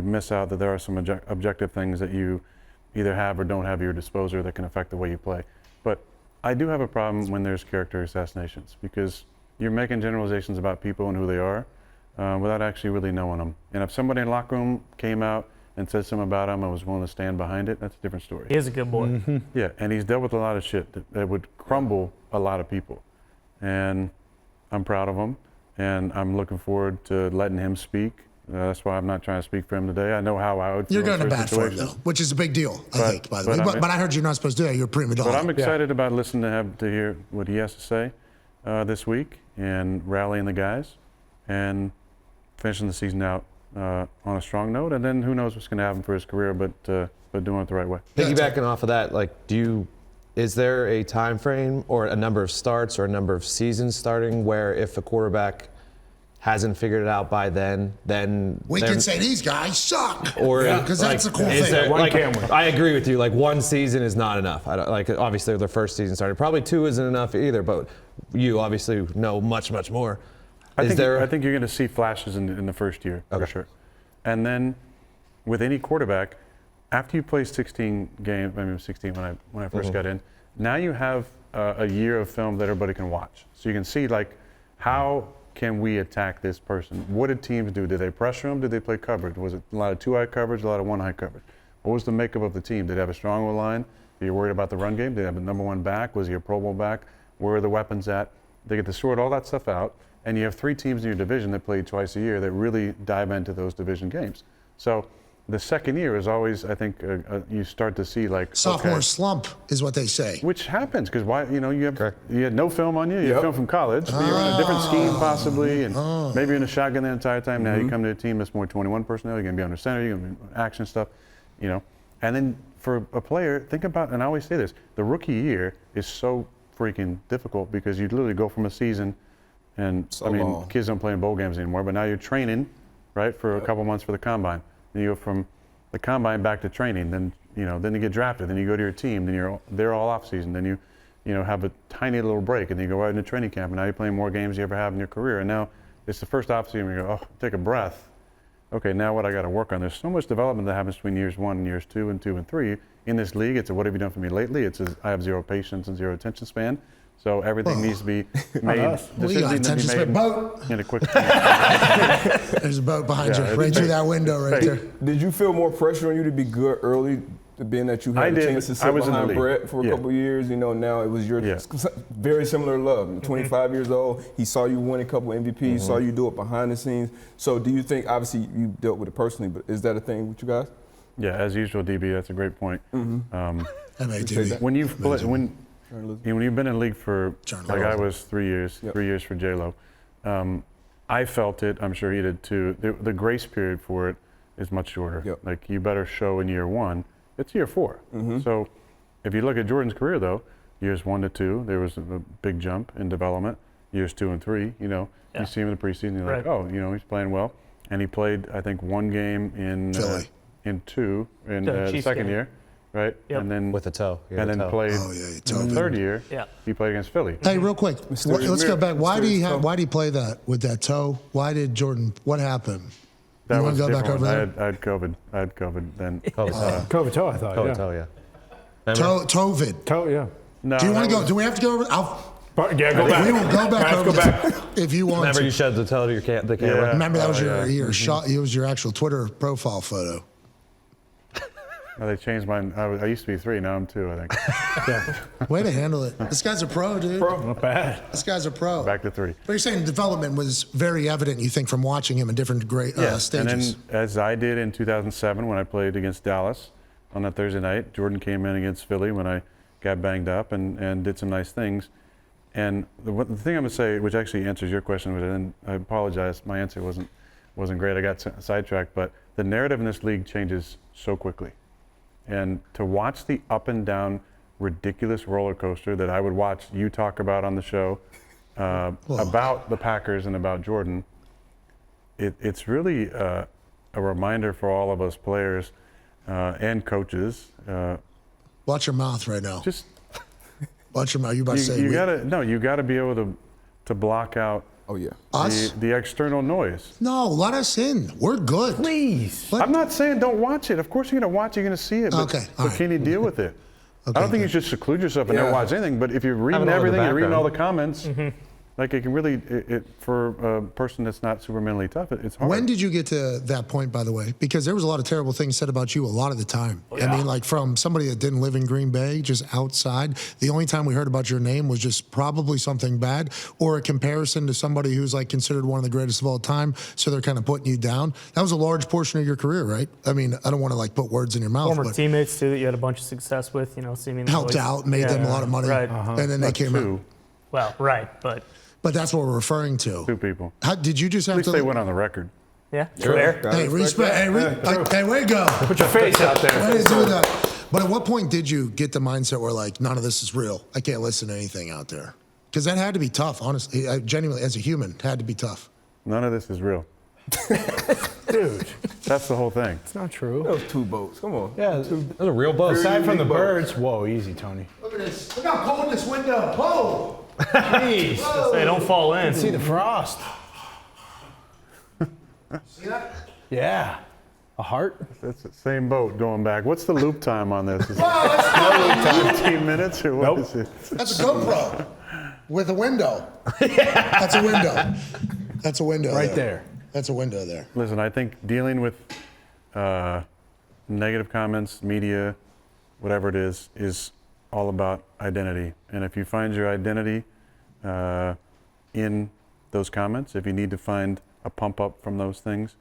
miss out that there are some objective things that you either have or don't have at your disposal that can affect the way you play. But I do have a problem when there's character assassinations, because you're making generalizations about people and who they are without actually really knowing them. And if somebody in the locker room came out and said something about him, I was willing to stand behind it, that's a different story. He is a good boy. Yeah, and he's dealt with a lot of shit that would crumble a lot of people. And I'm proud of him, and I'm looking forward to letting him speak. That's why I'm not trying to speak for him today. I know how I would feel. you're going to in bat for him, situations. though, which is a big deal, I But- think, by the way. but But I heard you're not supposed to do that. You're a prima donna. But I'm excited about listening to hear what he has to say this week, and rallying the guys, and finishing the season out on a strong note. And then who knows what's going to happen for his career, but doing it the right way. Piggybacking off of that, like, is there a time frame or a number of starts or a number of seasons starting where if a quarterback hasn't figured it out by then we they're- can say these guys suck. or Because that's a cool is thing. there, One like, camera. I agree with you. Like, one season is not enough. I don't, like, obviously their first season started. Probably 2 isn't enough either. But you obviously know much more. I Is think there? you're going to see flashes in the first year, for Okay. sure. And then with any quarterback, after you play 16 games, I mean 16 when I 1st got in, now you have a year of film that everybody can watch. So you can see, like, how can we attack this person? What did teams do? Did they pressure them? Did they play coverage? Was it a lot of 2-eye coverage, a lot of 1-eye coverage? What was the makeup of the team? Did they have a strong O-line? Were you worried about the run game? Did they have a number 1 back? Was he a Pro Bowl back? Where are the weapons at? They get to sort all that stuff out, and you have 3 teams in your division that play twice a year that really dive into those division games. So the second year is always, I think, you start to see, like, Sophomore okay, slump is what they say. which happens because why? You know, you Correct. had no film on you. You had film from college, but you're in a different scheme possibly, and maybe you're in a shotgun the entire time. Now you come to a team that's more 21 personnel. You're gonna be under center. You're gonna be action stuff, you know. And then for a player, think about, and I always say this: the rookie year is so freaking difficult because you literally go from a season, and I mean, long. kids don't play in bowl games anymore, but now you're training, right, for a couple months for the combine. Then you go from the combine back to training, then you get drafted, then you go to your team, then you're there all off season, then you have a tiny little break, and then you go right into training camp, and now you're playing more games than you ever have in your career, and now it's the first off season where you go, oh, take a breath. Okay, now what I got to work on? There's so much development that happens between years 1 and years 2 and 2 and 3 in this league. It's a what have you done for me lately? It's a I have 0 patience and 0 attention span. So everything needs to be made. Well, you got attention span. Boat. In a quick. There's a boat behind Yeah, you, it's right through fake. that window right Fake. there. Did you feel more pressure on you to be good early, being that you I had a did. chance to I sit was in the behind league. Brett for a Yeah. couple years? You know, now it was your Yeah. very similar love. 25 years old, he saw you win a couple MVPs, saw you do it behind the scenes. So do you think, obviously you dealt with it personally, but is that a thing with you guys? Yeah, as usual, DB. That's a great point. MATV. When you've when you've been in the league for like I was 3 years, Yep. 3 years for J-Lo, I felt it. I'm sure he did too. The grace period for it is much shorter. Yep. Like you better show in year 1. It's year 4. So if you look at Jordan's career though, years 1 to 2, there was a big jump in development. Years 2 and 3, you see him in the preseason, you're like, Right. oh, he's playing well. And he played, I think, 1 game in Philly. in 2 in The the Chiefs second game. year. right? Yep. And then With a toe. He and had a then toe. played Oh, yeah, in toe. the third year. Yeah. He played against Philly. Hey, real quick, let's go back. Why do Mysterious toe. why do you play that with that toe? Why did Jordan? What happened? That You was wanna a go back different over one. there? I had COVID. I had COVID then. COVID toe, I thought. Toe, yeah. toe, yeah. Tovid. Toe, yeah. No, Do you want that to go? was- Do we have to go over? Yeah, go back. We will go back Guys, over go back. this if you want Remember to. you showed the toe to the camera? Yeah. Remember that was Oh, your yeah. shot. It was your actual Twitter profile photo. They changed mine. I used to be 3. Now I'm 2, I think. Way to handle it. This guy's a pro, dude. Not bad. This guy's a pro. Back to 3. But you're saying development was very evident, you think, from watching him in different stages. And then, as I did in 2007 when I played against Dallas on that Thursday night, Jordan came in against Philly when I got banged up and did some nice things. And the thing I'm going to say, which actually answers your question, but I apologize, my answer wasn't great. I got sidetracked. But the narrative in this league changes so quickly. And to watch the up and down, ridiculous roller coaster that I would watch you talk about on the show about the Packers and about Jordan, it's really a reminder for all of us players and coaches. Watch your mouth right now. Just Watch your mouth. You about to say you gotta be able to block out Oh yeah. us? the external noise. No, let us in. We're good. Please. What? I'm not saying don't watch it. Of course you're gonna watch it, you're gonna see it. But, Okay, all but right. can you deal with it? Okay, I don't think you good. should seclude yourself and never Yeah. watch anything. But if you're Have reading it on in the everything, you're reading all the background. comments. Like it can really, for a person that's not super mentally tough, it's hard. When did you get to that point, by the way? Because there was a lot of terrible things said about you a lot of the time. I mean, like from somebody that didn't live in Green Bay, just outside. The only time we heard about your name was just probably something bad or a comparison to somebody who's like considered one of the greatest of all time. So they're kind of putting you down. That was a large portion of your career, right? I mean, I don't want to like put words in your mouth, Former but teammates too that you had a bunch of success with, seemingly helped out, made them a lot of money, Right. and then they came out. 2 Well, right, but But that's what we're referring to. people. How did you just At have least to? they went on the record. yeah, fair. Hey, respect. Hey, hey, way to go. Put your face out there. Way to do that. But at what point did you get the mindset where like none of this is real? I can't listen to anything out there. Because that had to be tough, honestly. I genuinely, as a human, had to be tough. None of this is real. Dude, That's the whole thing. it's not true. Those 2 boats. Come on. Yeah, That was a real boat. aside from the Big boat. birds, whoa, easy, Tony. Look at this. Look how cold this window. Whoa. Please. They don't fall in. See the frost. See that? Yeah. A heart? That's the same boat going back. What's the loop time on this? Is it Wow, that's, 15 minutes or what Nope. is it? that's a GoPro with a window. That's a window. That's a window. Right there. That's a window there. Listen, I think dealing with negative comments, media, whatever it is all about identity. And if you find your identity in those comments, if you need to find a pump up from those things,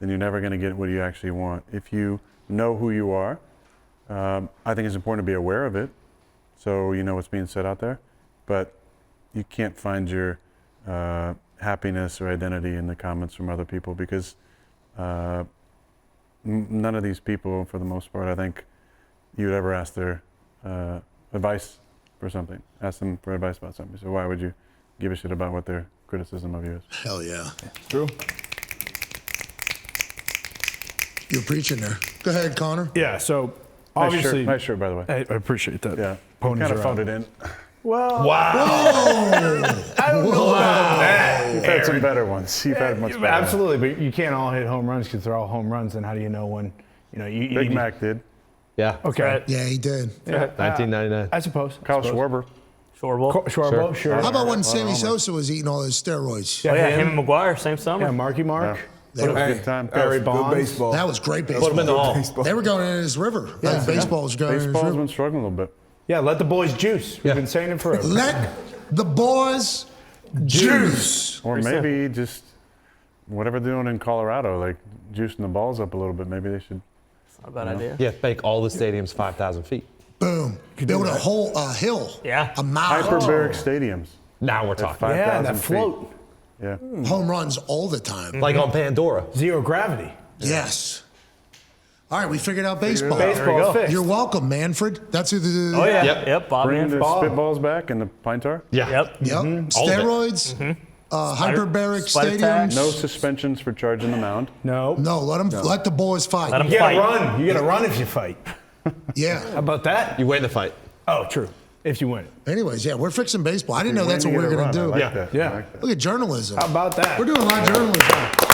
then you're never going to get what you actually want. If you know who you are, I think it's important to be aware of it, so you know what's being said out there. But you can't find your happiness or identity in the comments from other people, because none of these people, for the most part, I think you would ever ask their advice for something. Ask them for advice about something. So why would you give a shit about what their criticism of you is? Hell yeah. True. You're preaching there. Go ahead, Connor. Yeah, so Nice obviously. shirt, nice shirt, by the way. I appreciate that. Yeah, Ponies kind of are phoned out. it in. Well, I don't know about You've had some better ones. You've had much better. absolutely, but you can't all hit home runs because they're all home runs. And how do you know when? You Big Mac did. Yeah. Okay. Right. Yeah, he did. Yeah, 1999. I suppose. Kyle Schwarber. Shorable. Schwarbo, sure. How about when Lot of Sammy homers. Sosa was eating all those steroids? Oh yeah, him and McGuire, same summer. Yeah, Marky Mark. They were, Good time. Barry Good Bonds. baseball. that was great Put him in the baseball. hall. They were going in his river. Like baseball was going in his Baseball's river. been struggling a little bit. Yeah, let the boys juice. We've been saying it forever. Let the boys juice. Or maybe just whatever they're doing in Colorado, like juicing the balls up a little bit. Maybe they should. Not a bad idea. Yeah, make all the stadiums 5,000 feet. Boom. Build a whole hill. Yeah. A mile. Hyperbaric stadiums. Now we're At talking. 5,000 Yeah, that feet. float. Yeah. Home runs all the time. Like on Pandora. Zero gravity. Yes. All right, we figured out baseball. Baseball fixed. You're welcome, Manfred. That's who the. Oh yeah. Yep. Yep. Bob Bring the Manfred. spitballs back and the pine tar. Yeah. Yep. Yep. All of it. Steroids. Hyperbaric Spider tag. stadiums. No suspensions for charging the mound. No. No, let the boys fight. Let 'em You gotta fight. run. You gotta run if you fight. Yeah. How about that? You win the fight. Oh, true. If you win it. Anyways, yeah, we're fixing baseball. I didn't know that's what When we you were get a going to run, do. I like that. Yeah. I like that. Look at journalism. How about that? We're doing a lot of journalism.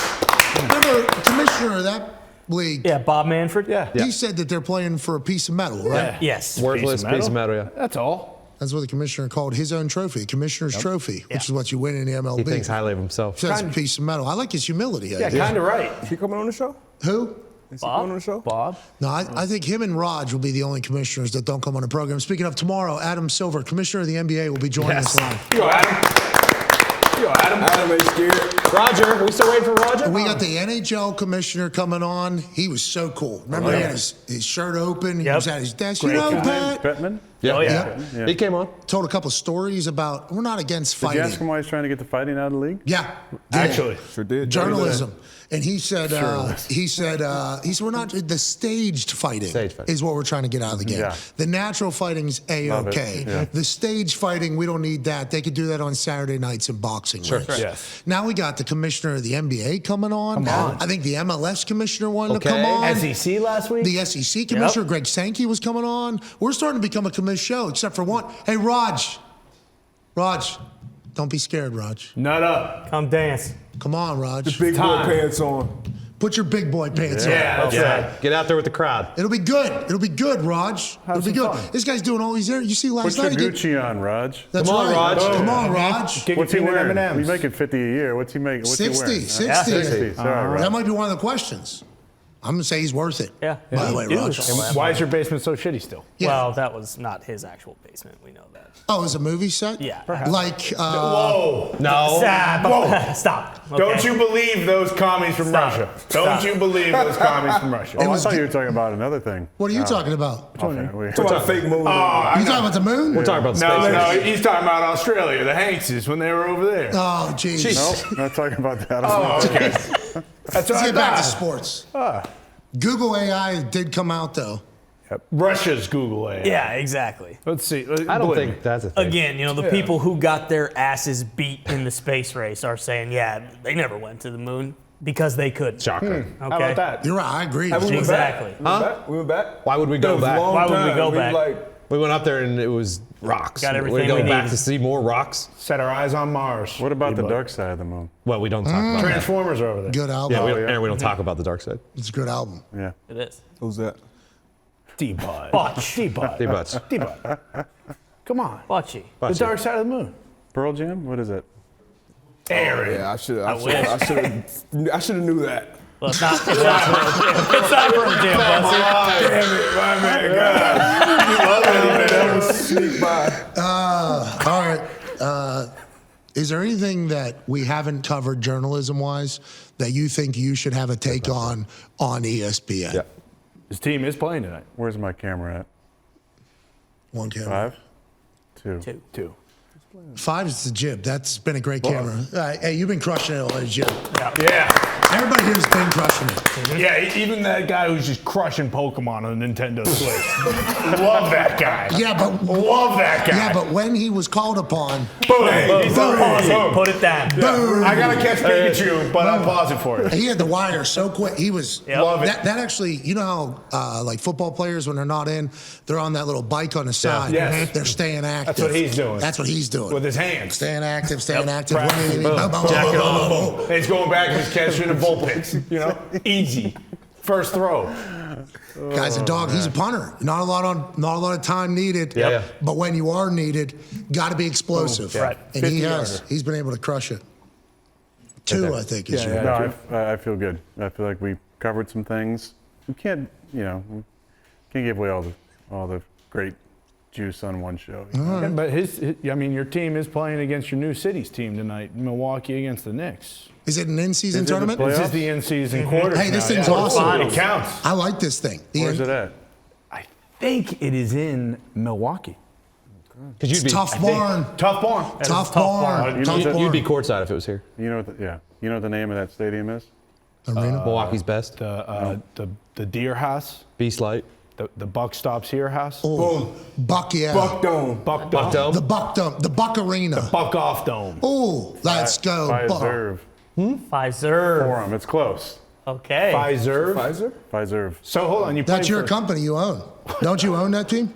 Remember, commissioner of that league, Yeah, Bob Manfred. Yeah. he said that they're playing for a piece of metal, right? Yes. Worthless piece of metal, yeah. That's all. That's what the commissioner called his own trophy, commissioner's trophy, which is what you win in the MLB. He thinks highly of himself. So that's a piece of metal. I like his humility. Yeah, kind of right. Is he coming on the show? Who? Is he coming on the show? Bob. No, I think him and Raj will be the only commissioners that don't come on the program. Speaking of tomorrow, Adam Silver, commissioner of the NBA, will be joining us live. Yo, Adam. Yo, Adam. Adam ain't scared. Roger, we still waiting for Roger? We got the NHL commissioner coming on. He was so cool. Remember, he had his shirt open. He Yep. was at his desk. Great You know, guy. Pat, Bettman? Yeah. Oh, yeah. Yeah. He came on. told a couple stories about, we're not against Did you ask him fighting. why he's trying to get the fighting out of the league? Yeah. Actually. Sure did. Journalism. And he said, we're not, the staged fighting, Stage fighting. is what we're trying to get out of the game. Yeah. The natural fighting's A-okay. Love it. Yeah. The stage fighting, we don't need that. They could do that on Saturday nights in boxing rings. Yes. Now we got the commissioner of the NBA coming on. I think the MLS commissioner wanted to come on. SEC last week? The SEC commissioner, Greg Sankey, was coming on. We're starting to become a commiss show, except for one. Hey, Raj, don't be scared, Raj. Nut up. Come dance. Come on, Raj. Big boy time. pants on. Put your big boy pants on. Yeah, that's right. Get out there with the crowd. It'll be good. It'll be good, Raj. It'll be some good. fun. This guy's doing all these areas. You see last Put your night? he did- Gucci on, Raj. That's Come on, right. Raj. Come on, Raj. Kick What's it he to wearing? M&Ms. He's making 50 a year. What's he making? What's 60. he wearing? 60. 60. Sorry, Raj. That might be one of the questions. I'm going to say he's worth it. Yeah. By the way, He Raj. was. Why is your basement so shitty still? Yeah. Well, that was not his actual basement. We know that. Oh, it's a movie set? Yeah. Like, Whoa. No. Stop. Stop. Okay. Don't you believe those commies from Stop. Russia? Don't you believe those commies from Russia? Oh, I was thought good. you were talking about another thing. what are you talking about? Okay, Talking about fake moon. you talking about the moon? We're talking about space. No, he's talking about Australia, the Hankses, when they were over there. Oh, jeez. Nope, not talking about that. Oh, okay. That's Let's what I get back to thought. sports. Google AI did come out, though. Russia's Google AI. Yeah, exactly. Let's see. I don't think that's a thing. Again, the people who got their asses beat in the space race are saying, yeah, they never went to the moon because they couldn't. Shocker. Okay. How about that? You're right. I agree. Hey, we went Exactly. back. We went back. Why would we go That was a back? long Why would we time. go We back? like, We went up there and it was rocks. Got everything we go we back needed. to see more rocks. Set our eyes on Mars. What about the dark side of the moon? Well, we don't talk about that. Transformers are over there. Good album. Yeah, yeah. and we don't talk about the dark side. It's a good album. Yeah. It is. who's that? D-Bud. Botch. D-Bud. D-Butts. D-Bud. Come on. Botchy. The Butts. dark side of the moon. Pearl Jam? What is it? Aaron. Yeah, I should wish. have knew that. Well, it's not from Jim Bussy. Damn it, my man. God. You love it, man. Sneak by. All right. Is there anything that we haven't covered journalism-wise that you think you should have a take on ESPN? Yeah. His team is playing tonight. Where's my camera at? One camera. 5? 2. Two. 5 is the jib. That's been a great camera. Hey, you've been crushing it on the jib. Yeah. Everybody here's been crushing it. Yeah, even that guy who's just crushing Pokemon on the Nintendo Switch. Love that guy. Yeah, but Love that guy. yeah, but when he was called upon, Boom. He's Boom. Pause it. Put it down. boom, I gotta catch Pikachu, but I'll pause it for you. he had the wire so quick. He was Love it. that actually. You know how like football players when they're not in, they're on that little bike on the side. Yes. They're staying active. That's what he's doing. That's what he's doing. With his hands. Staying active, staying active. Practice. Boom, boom, boom, Jack it boom, off. boom, boom. And he's going back and he's catching a bullpen. You know, easy. First throw. Guy's a dog. He's a punter. Not a lot of time needed. Yeah. But when you are needed, got to be explosive. Right. And he 50 has. yarder. He's been able to crush it. 2, I think, is your. No, I feel good. I feel like we covered some things. We can't, we can't give away all the great juice on one show. Yeah, but your team is playing against your new city's team tonight, Milwaukee against the Knicks. Is it an in-season Is it the tournament? playoffs? This is the in-season quarters. Hey, this now, thing's yeah. awesome. It counts. I like this thing. Where's it at? I think it is in Milwaukee. Because you'd be Tough barn. Tough barn. Tough barn. Tough barn. You'd be courtside if it was here. You know what the name of that stadium is? Arena. Milwaukee's best. The Deer House. Beast Light. The Buck Stops Here House. Oh, Buck, yeah. Buck Dome. Buck Buck Dome. Dome. The Buck Dome. The Buck Arena. Buck Off Dome. Oh, let's go. Buck. Fiserv Pfizer. Forum. It's close. Okay. Pfizer. So hold on, you That's play your for, company you own. Don't you own that team?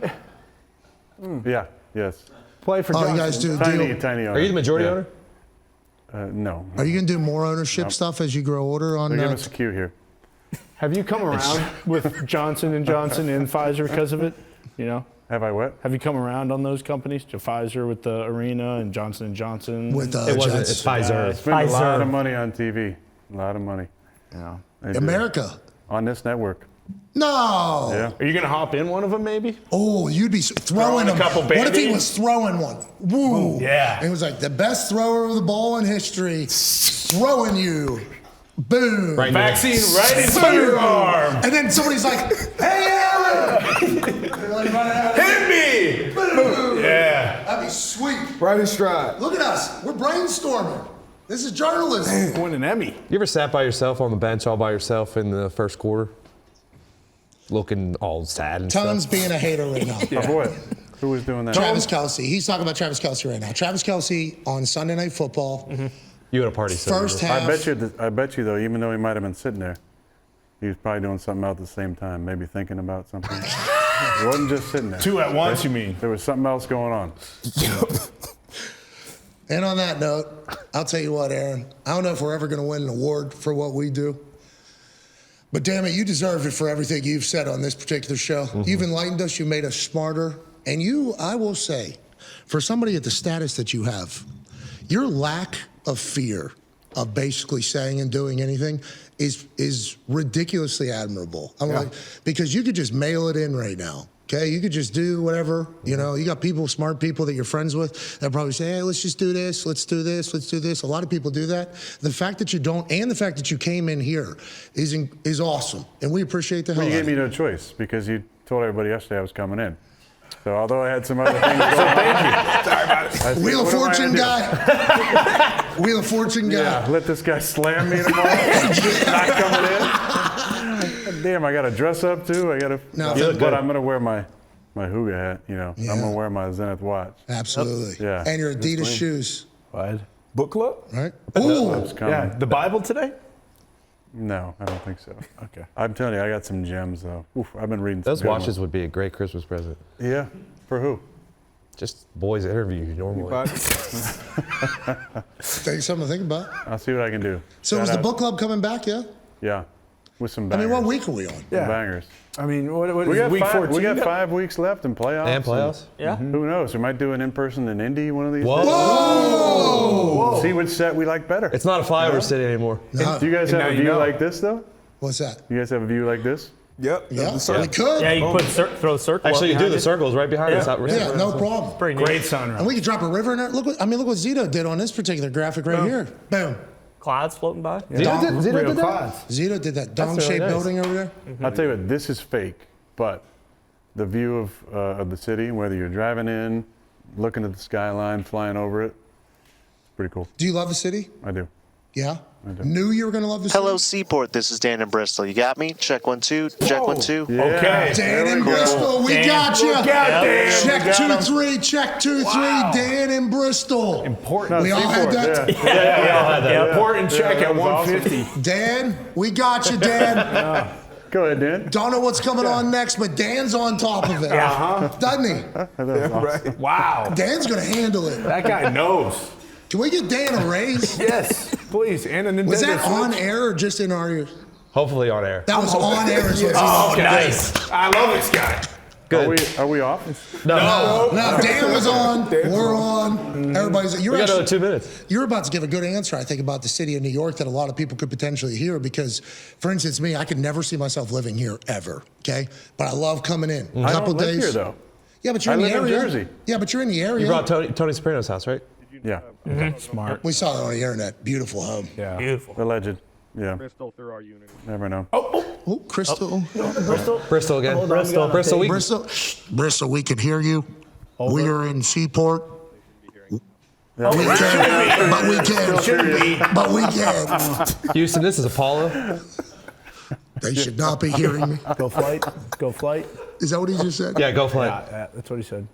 Yeah. Yes. play for Oh, Johnson. you guys do Tiny deal. owner. Are you the majority owner? No. Are you going to do more ownership stuff as you grow older on They give that? us a cue here. Have you come around with Johnson & Johnson and Pfizer because of it? You know? Have I what? Have you come around on those companies? To Pfizer with the arena and Johnson & Johnson? With It wasn't. Jets? It's Pfizer. Spend a lot Pfizer. of money on TV. A lot of money. Yeah. They do. America. On this network. No. Yeah. Are you going to hop in one of them maybe? Oh, you'd be throwing a them. couple What if he babies? was throwing one? Woo. Yeah. And it was like the best thrower of the ball in history, throwing you. Boom. Right. Vaccine right into your arm. And then somebody's like, hey, Aaron. They're like running out. Hit me. Boom. Yeah. That'd be sweet. Right in stride. Look at us. We're brainstorming. This is journalism. Win an Emmy. You ever sat by yourself on the bench all by yourself in the first quarter? Looking all sad and Tons stuff? being a hater right now. Of what? Who was doing that? Travis Kelce. He's talking about Travis Kelce right now. Travis Kelce on Sunday Night Football. You had a party. so First you were- half. I bet you though, even though he might have been sitting there, he was probably doing something else at the same time, maybe thinking about something. He wasn't just sitting there. Two at once, you mean? There was something else going on. And on that note, I'll tell you what, Aaron. I don't know if we're ever going to win an award for what we do. But damn it, you deserve it for everything you've said on this particular show. You've enlightened us. You made us smarter. And you, I will say, for somebody at the status that you have, your lack of fear of basically saying and doing anything is ridiculously admirable. I'm like, because you could just mail it in right now. Okay, you could just do whatever. You know, you got people, smart people that you're friends with that probably say, hey, let's just do this, let's do this, let's do this. A lot of people do that. The fact that you don't, and the fact that you came in here is awesome. And we appreciate the hell Well, you out gave of me it. no choice because you told everybody yesterday I was coming in. So although I had some other things going on, thank you. Sorry about it. I said, Wheel of what am I Fortune gonna do? guy. Wheel of Fortune guy. Yeah, let this guy slam me tomorrow. Not coming in. Damn, I got to dress up too. I got to. No, you look but good. I'm gonna wear my Huga hat. You know, Yeah. I'm gonna wear my Zenith watch. Absolutely. Yeah. And your Adidas shoes, What? Book club? right? It's Ooh. coming. Yeah. The Bible today? No, I don't think so. Okay. I'm telling you, I got some gems though. Oof, I've been reading. Those some good watches ones. would be a great Christmas present. Yeah. For who? Just boys interview you normally. Take something to think about. I'll see what I can do. So Shout is the out. book club coming back? Yeah. Yeah. With some I bangers. mean, what week are we on? Yeah. Bangers. I mean, what We is got week 14? We got 5 weeks left in playoffs. And playoffs? Yeah. Who knows? We might do an in-person in Indy one of these Whoa. days. Whoa! See which set we like better. It's not a flyover city anymore. No. Do you guys And have now a you view know. like this though? What's that? You guys have a view like this? Yep. Yeah, The circle. we could. Yeah, you throw a circle. Actually, you up do. behind The circle's right behind us. Yeah, no problem. Pretty neat. Great sunrise. And we could drop a river in there. Look what Zito did on this particular graphic right here. Boom. Clouds floating by. Zito did Real that? clouds. Zito did that really dome-shaped nice. building over there. I'll tell you what, this is fake, but the view of the city, whether you're driving in, looking at the skyline, flying over it, it's pretty cool. Do you love the city? I do. Yeah. do. Knew you were gonna love the city. Hello, Seaport. This is Dan in Bristol. You got me? Check 1 2. Check 1 2. Yeah. Okay. Dan in There we go. Bristol, we Dan, got you. look out, Dan. Check We got 2 him. 3. Check 2 3. Dan in Bristol. Important. We all had Seaport, that. yeah. We all had that. Important check that at was awesome. 150. Dan, we got you, Dan. Go ahead, Dan. Don't know what's coming on next, but Dan's on top of it. Doesn't he? That was awesome. Wow. Dan's gonna handle it. That guy knows. Can we get Dan a raise? Yes, please. And a Nintendo Was that Switch. on air or just in our ears? Hopefully on air. That was on air. is what he Oh, said. nice. I love this guy. Good. Are we off? No, Dan was on. We're on. Everybody's. We got another 2 minutes. You're about to give a good answer, I think, about the city of New York that a lot of people could potentially hear because, for instance, me, I could never see myself living here ever, okay? But I love coming in. A I couple don't live days. here though. Yeah, but you're I in the live in area. Jersey. Yeah, but you're in the area. You brought Tony Soprano's house, right? Yeah. Smart. We saw it on the internet. Beautiful home. Yeah. Beautiful. Alleged. Yeah. Crystal through our unity. Never know. Oh, Crystal. Bristol again. Bristol week. Bristol. Bristol, we can hear you. We are in Seaport. But we can. Houston, this is Apollo. They should not be hearing me. Go flight. Go flight. Is that what he just said? Yeah, go flight. Yeah, that's what he said.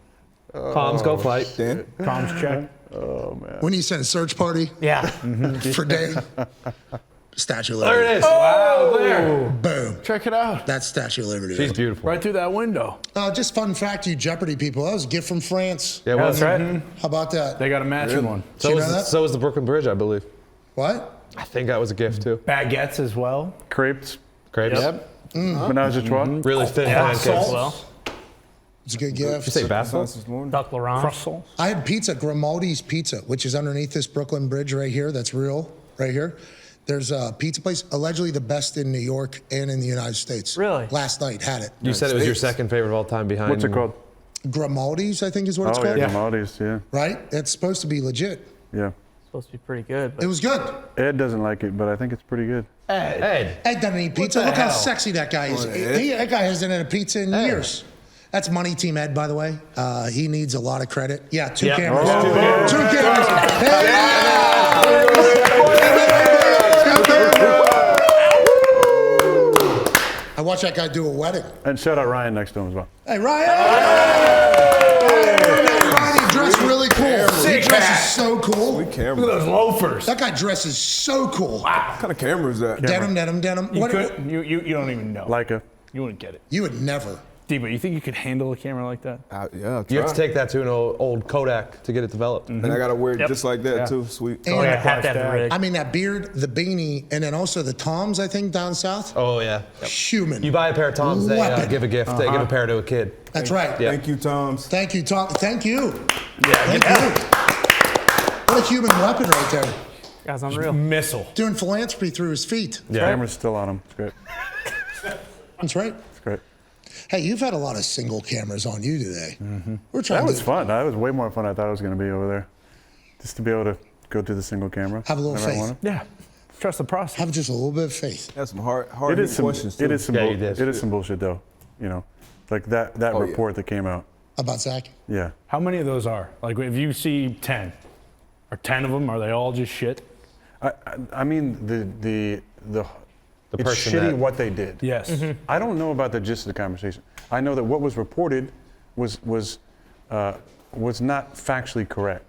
Comms, go flight. Dan? Comms check. Oh man. When you send a search party Yeah. for Dan. Statue of Liberty. There it is. Wow, there. Boom. Check it out. That's Statue of Liberty. She's beautiful. Right through that window. Just fun fact, you Jeopardy people. That was a gift from France. Yeah, That's right. How about that? They got a matching one. Did you know that? So was the Brooklyn Bridge, I believe. What? I think that was a gift too. Baguettes as well. Crepes, Crepes. Yep. menage a trois. Really thin pancakes. as well. It's a good gift. You say basil? This morning. Duck Laurent. Croissants. I had pizza, Grimaldi's Pizza, which is underneath this Brooklyn Bridge right here. That's real, right here. There's a pizza place, allegedly the best in New York and in the United States. Really? Last night, had it. You said it was your second favorite of all time behind. What's it called? Grimaldi's, I think is what it's Oh called. yeah, Grimaldi's. Yeah, Right? It's supposed to be legit. yeah. Supposed to be pretty good. It But was good. Ed doesn't like it, but I think it's pretty good. Ed. Ed doesn't eat pizza. the Look how hell? sexy that guy is. Come on, Ed. That guy hasn't had a pizza in years. That's Money Team Ed, by the way. He needs a lot of credit. Yeah, two Yep. cameras. Oh. Two cameras. I watched that guy do a wedding. And shout out Ryan next to him as well. Hey, Ryan! Ryan, he dressed really cool. He dresses so cool. Sweet camera. Look at those loafers. That guy dresses so cool. What kind of camera is that? Denim, denim, denim. You, What- could, you don't even know. Leica. You wouldn't get it. You would never. Debo, you think you could handle a camera like that? Yeah, I'll You have try. to take that to an old Kodak to get it developed. And I gotta wear it Yep. just like that Yeah. too. Sweet. And- yeah, yeah, have to have the price rig. I mean, that beard, the beanie, and then also the Toms, I think, down south. Oh yeah. Human. You buy a pair of Toms, they Weapon. give a gift. They give a pair to a kid. That's right. Yeah. Thank you, Toms. Thank you, Tom. Thank you. Yeah, Thank you. What a human weapon right there. Guy's unreal. missile. Doing philanthropy through his feet. The camera's still on him. It's great. That's right. It's great. Hey, you've had a lot of single cameras on you today. We're trying That to was fun. That was way more fun than I thought it was going to be over there. Just to be able to go through the single camera. Have a little whenever I faith. wanted. Yeah. Trust the process. have just a little bit of faith. That's some hard It is some. questions too. It is some. Yeah, bull- you did. It is some bullshit though. You know, like that Oh, yeah. report that came out. About Zach? Yeah. How many of those are? Like, if you see 10, are 10 of them, are they all just shit? I mean the it's person shitty that- what they did. Yes. I don't know about the gist of the conversation. I know that what was reported was not factually correct.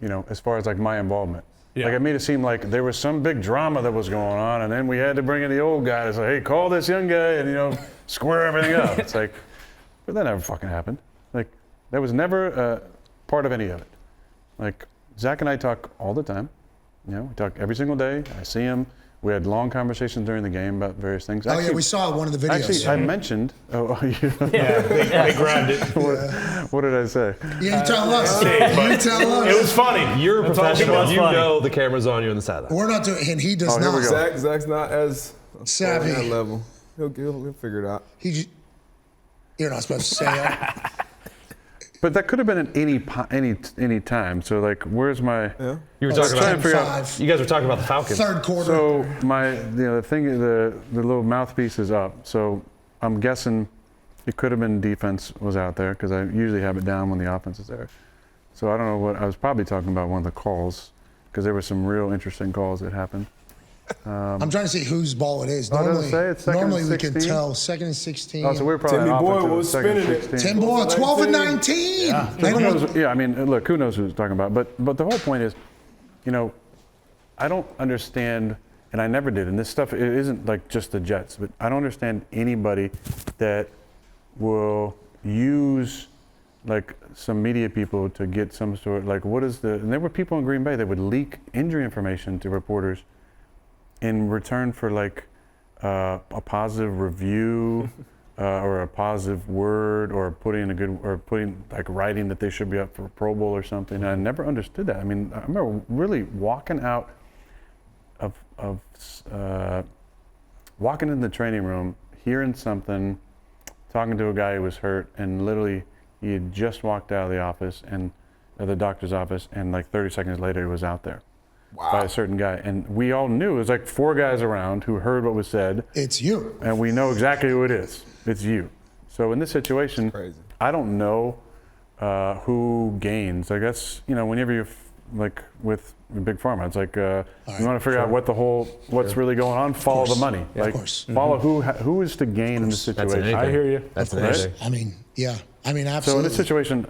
You know, as far as like my involvement. Yeah. Like it made it seem like there was some big drama that was going on, and then we had to bring in the old guy to say, "Hey, call this young guy and square everything up." It's like, but that never fucking happened. Like that was never part of any of it. Like Zach and I talk all the time. You know, we talk every single day. I see him. We had long conversations during the game about various things. Oh, yeah, we saw one of the videos. Actually, I mentioned. Oh, Yeah, they grabbed it. what did I say? Yeah, you tell us. but You tell us. It was funny. You're a That's all it professional. was. You Funny. know the camera's on you on the sideline. We're not doing, and he does here we not. go. Zach's not as Savvy. on that level. He'll figure it out. You're not supposed to say that. But that could have been at any time. So like, where's my? Yeah. You were It's talking about. 10-5. You guys were talking about the Falcons. Third quarter. So the thing, the little mouthpiece is up. So I'm guessing it could have been defense was out there because I usually have it down when the offense is there. So I don't know what I was probably talking about one of the calls because there were some real interesting calls that happened. I'm trying to see whose ball it is. Oh, it doesn't Normally, say it's second and normally we can 16? tell. Second and 16. Oh, so we're probably Timmy off Boy into the was second spinning it. 16. Tim Boyle, 12 and 19. 19. Yeah. They Who don't- knows? Yeah, I mean, look, who knows who he's talking about? But the whole point is, I don't understand, and I never did. And this stuff, it isn't like just the Jets, but I don't understand anybody that will use like some media people to get some sort like and there were people in Green Bay that would leak injury information to reporters in return for like a positive review or a positive word or putting like writing that they should be up for a Pro Bowl or something. And I never understood that. I mean, I remember really walking out walking in the training room, hearing something, talking to a guy who was hurt, and literally he had just walked out of the office and the doctor's office, and like 30 seconds later he was out there. By a certain guy, and we all knew it was like 4 guys around who heard what was said, It's you. and we know exactly who it is. It's you. So in this situation, Crazy. I don't know who gains. Like that's whenever you're like with Big Pharma, it's like you want to figure out what's really going on. Follow the money. Like course. follow who is to gain in this That's situation. anything. I hear you. That's Of course. anything. I mean, yeah. I mean, So in absolutely. this situation,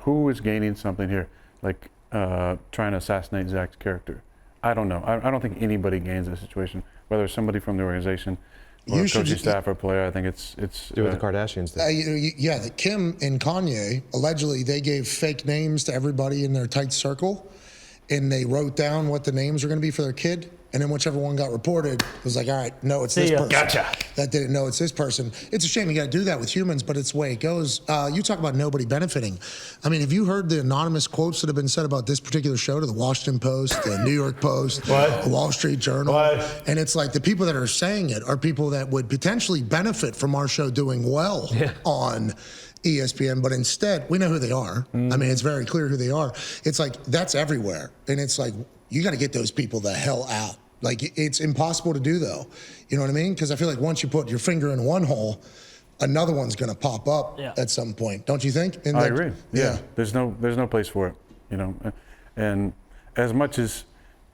who is gaining something here? Like trying to assassinate Zach's character. I don't know. I don't think anybody gains this situation, whether it's somebody from the organization or You a should coaching just- staff or player. I think it's Do what the Kardashians did. Yeah, the Kim and Kanye, allegedly, they gave fake names to everybody in their tight circle, and they wrote down what the names were going to be for their kid. And then whichever one got reported, it was like, all right, no, it's this person. Gotcha. That didn't know it's this person. It's a shame you got to do that with humans, but it's the way it goes. You talk about nobody benefiting. I mean, have you heard the anonymous quotes that have been said about this particular show to the Washington Post, the New York Post, the Wall Street Journal? And it's like the people that are saying it are people that would potentially benefit from our show doing well on ESPN, but instead, we know who they are. I mean, it's very clear who they are. It's like, that's everywhere. And it's like, you got to get those people the hell out. Like, it's impossible to do, though. You know what I mean? Because I feel like once you put your finger in one hole, another one's going to pop up at some point. Don't you think? I agree. Yeah. There's no place for it, you know. And as much as,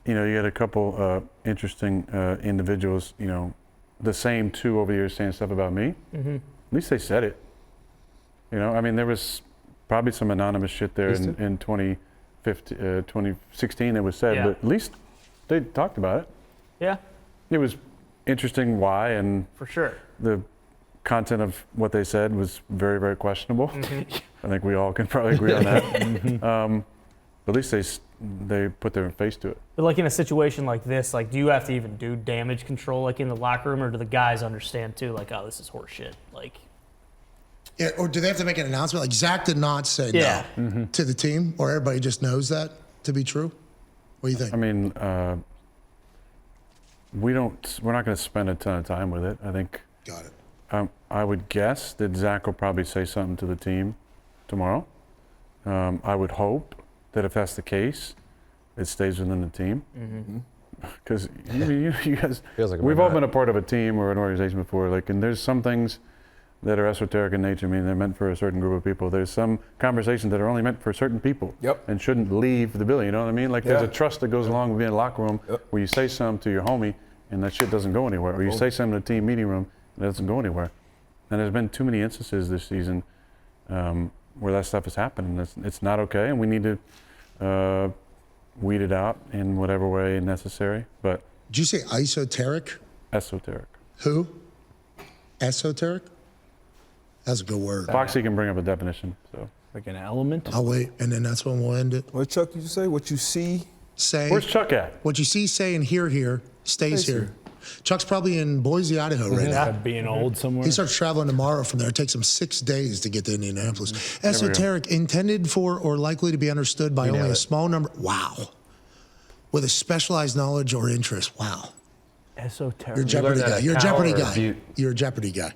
you know, you had a couple interesting individuals, you know, the same two over the years saying stuff about me, at least they said it. You know, I mean, there was probably some anonymous shit there in 2016 that was said, but at least they talked about it. Yeah. It was interesting why, and For sure. the content of what they said was very, very questionable. I think we all can probably agree on that. At least they put their face to it. But like in a situation like this, like, do you have to even do damage control like in the locker room, or do the guys understand too, like, oh, this is horse shit? Like, Yeah, or do they have to make an announcement? Like, Zach did not say no to the team, or everybody just knows that to be true? What do you think? I mean, we're not going to spend a ton of time with it. I think. Got it. I would guess that Zach will probably say something to the team tomorrow. I would hope that if that's the case, it stays within the team. Because you guys, Feels like a we've all bad been a part of a team or an organization before. Like, and there's some things that are esoteric in nature. I mean, they're meant for a certain group of people. There's some conversations that are only meant for certain people and shouldn't leave the building. You know what I mean? Like, there's a trust that goes along with being in a locker room where you say something to your homie and that shit doesn't go anywhere. Or you say something in a team meeting room and it doesn't go anywhere. And there's been too many instances this season where that stuff has happened. And it's not okay, and we need to weed it out in whatever way necessary. But Did you say esoteric? esoteric. Who? Esoteric? That's a good word. Foxy can bring up a definition. So Like an element? I'll wait, and then that's when we'll end it. What, Chuck, did you say? What you see? Say where's Chuck at? what you see, say, and hear here stays here. Chuck's probably in Boise, Idaho right now. Being old somewhere? He starts traveling tomorrow from there. It takes him 6 days to get to Indianapolis. Esoteric, intended for or likely to be understood by only a small number. Wow. With a specialized knowledge or interest. Wow. Esoteric. You're a Jeopardy that guy. at You're a Cal Jeopardy or guy. Butte? You're a Jeopardy guy.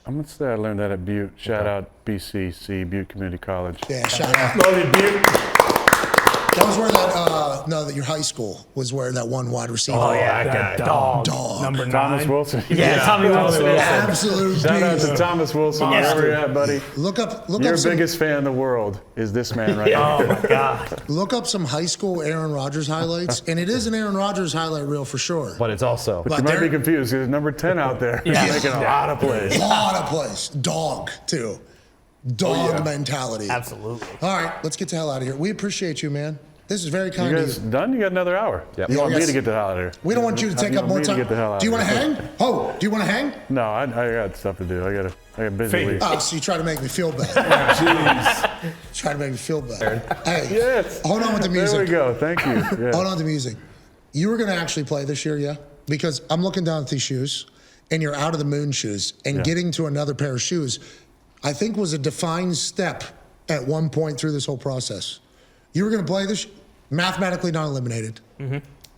I'm gonna say I learned that at Butte. Shout out BCC, Butte Community College. Yeah, shout out. Love you, Butte. That was where that, your high school was where that one wide receiver. oh yeah, that guy. dog. Dog. Number 9. Thomas Wilson. Yeah, Tommy Wilson. Absolute Shout out beast. to Thomas Wilson, Monster. wherever you're at, buddy. Look up Your some, biggest fan in the world is this man right now. Oh my God. look up some high school Aaron Rodgers highlights, and it is an Aaron Rodgers highlight reel for sure. But it's also. But you might be confused. There's number 10 out there. He's making a lot of plays. lot of plays. Dog too. Dog mentality. Absolutely. All right, let's get the hell out of here. We appreciate you, man. This is very kind You of guys you. done? You got another hour. Yep. You want me Yes. to get the hell out of here? We don't want you to take up more want me to time. get the hell out Do you of want to here? hang? Oh, do you want to hang? No, I got stuff to do. I got busy Fake. week. Oh, so you try to make me feel bad. Jeez. Try to make me feel bad. Hey, Yes. hold on with the music. There we go. Thank you. Yeah. Hold on to music. You were going to actually play this year, yeah? Because I'm looking down at these shoes, and you're out of the moon shoes, and getting to another pair of shoes, I think was a defined step at one point through this whole process. You were going to play this, mathematically not eliminated.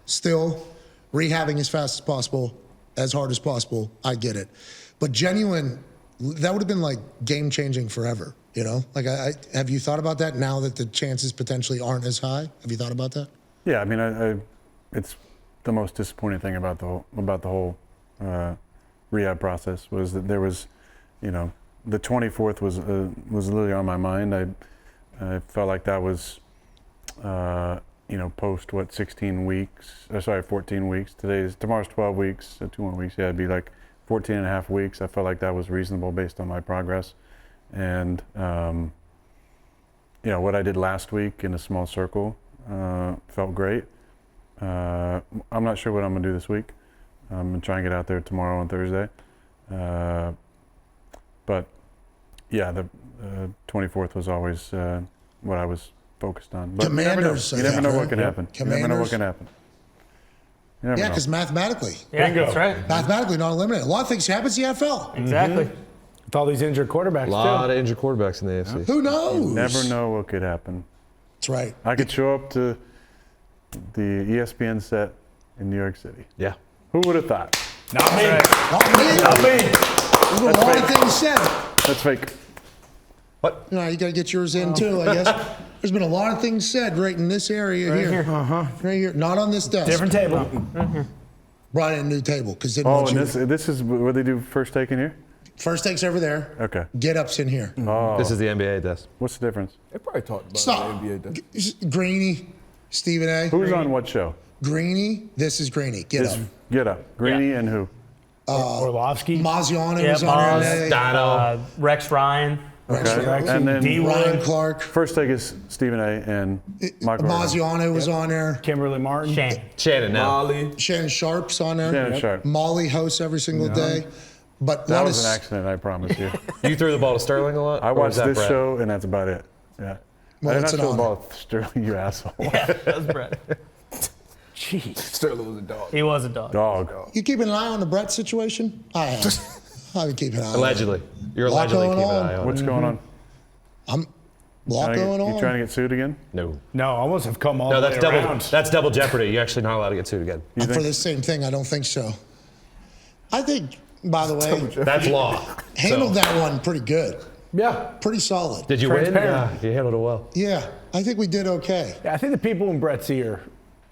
Still rehabbing as fast as possible, as hard as possible. I get it. But genuine, that would have been like game-changing forever, you know? Like, have you thought about that now that the chances potentially aren't as high? Have you thought about that? Yeah, I mean, it's the most disappointing thing about the whole rehab process was that there was, you know, the 24th was literally on my mind. I felt like that was, you know, post 16 weeks, 14 weeks. Tomorrow's 12 weeks, 2 more weeks. Yeah, it'd be like 14 and a half weeks. I felt like that was reasonable based on my progress, and you know what I did last week in a small circle felt great. I'm not sure what I'm going to do this week. I'm going to try and get out there tomorrow and Thursday. But yeah, the 24th was always what I was focused on. But Commanders. you never know what can happen. You never know what Commanders. can happen. You Yeah, never know. because mathematically, Yeah, that's right. mathematically not eliminated. A lot of things happen in the NFL. Exactly. With all these injured quarterbacks, A lot too. of injured quarterbacks in the AFC. Who knows? You never know what could happen. That's right. I could show up to the ESPN set in New York City. Yeah. Who would have thought? Not me. Not me. Not me. There's been a lot of things said. That's fake. You know, you got to get yours in too, I guess. There's been a lot of things said right in this area here. Right here. Not on this desk. Different table. Brought in a new table because didn't Oh, want and you. this is what they do first take in here? First takes over there. Okay. Get ups in here. Oh, This is the NBA desk. what's the difference? They probably talked about Stop. the NBA. Does. Greeny, Stephen A. Who's on what show? Greeny. This is Greeny. Get up. Get Up. Greeny and who? Orlovsky. Maziano Yeah, was on Maz, there today. Dino. Rex Ryan. Okay. And then Ryan Clark. first take is Stephen A. and Michael. Maziano was on there. Kimberly Martin. Shane. Shannon now. Molly. Shannon Sharp's on there. Shannon Sharp. Molly hosts every single day. But That what was is an accident, I promise you. You threw the ball to Sterling a lot? I Or was watched that this Brett? show, and that's about it. Yeah. Well, I did it's not an throw the honor. ball at Sterling, you asshole. That was Brett. Jeez. Sterling was a dog. He was a dog. Dog. you keeping an eye on the Brett situation? I am. I've been keeping an eye on it. Allegedly. You're Lot allegedly going keeping an on. eye on What's it. going on? Lot going You trying on. to get sued again? No. No, I almost have come all No, the that's way double. around. That's double jeopardy. You're actually not allowed to get sued again. You For think? the same thing, I don't think so. I think, by the way, That's law. handled that one pretty good. Yeah. Pretty solid. Did you win? Transparent. Yeah, you handled it well. Yeah, I think we did okay. Yeah, I think the people in Brett's ear,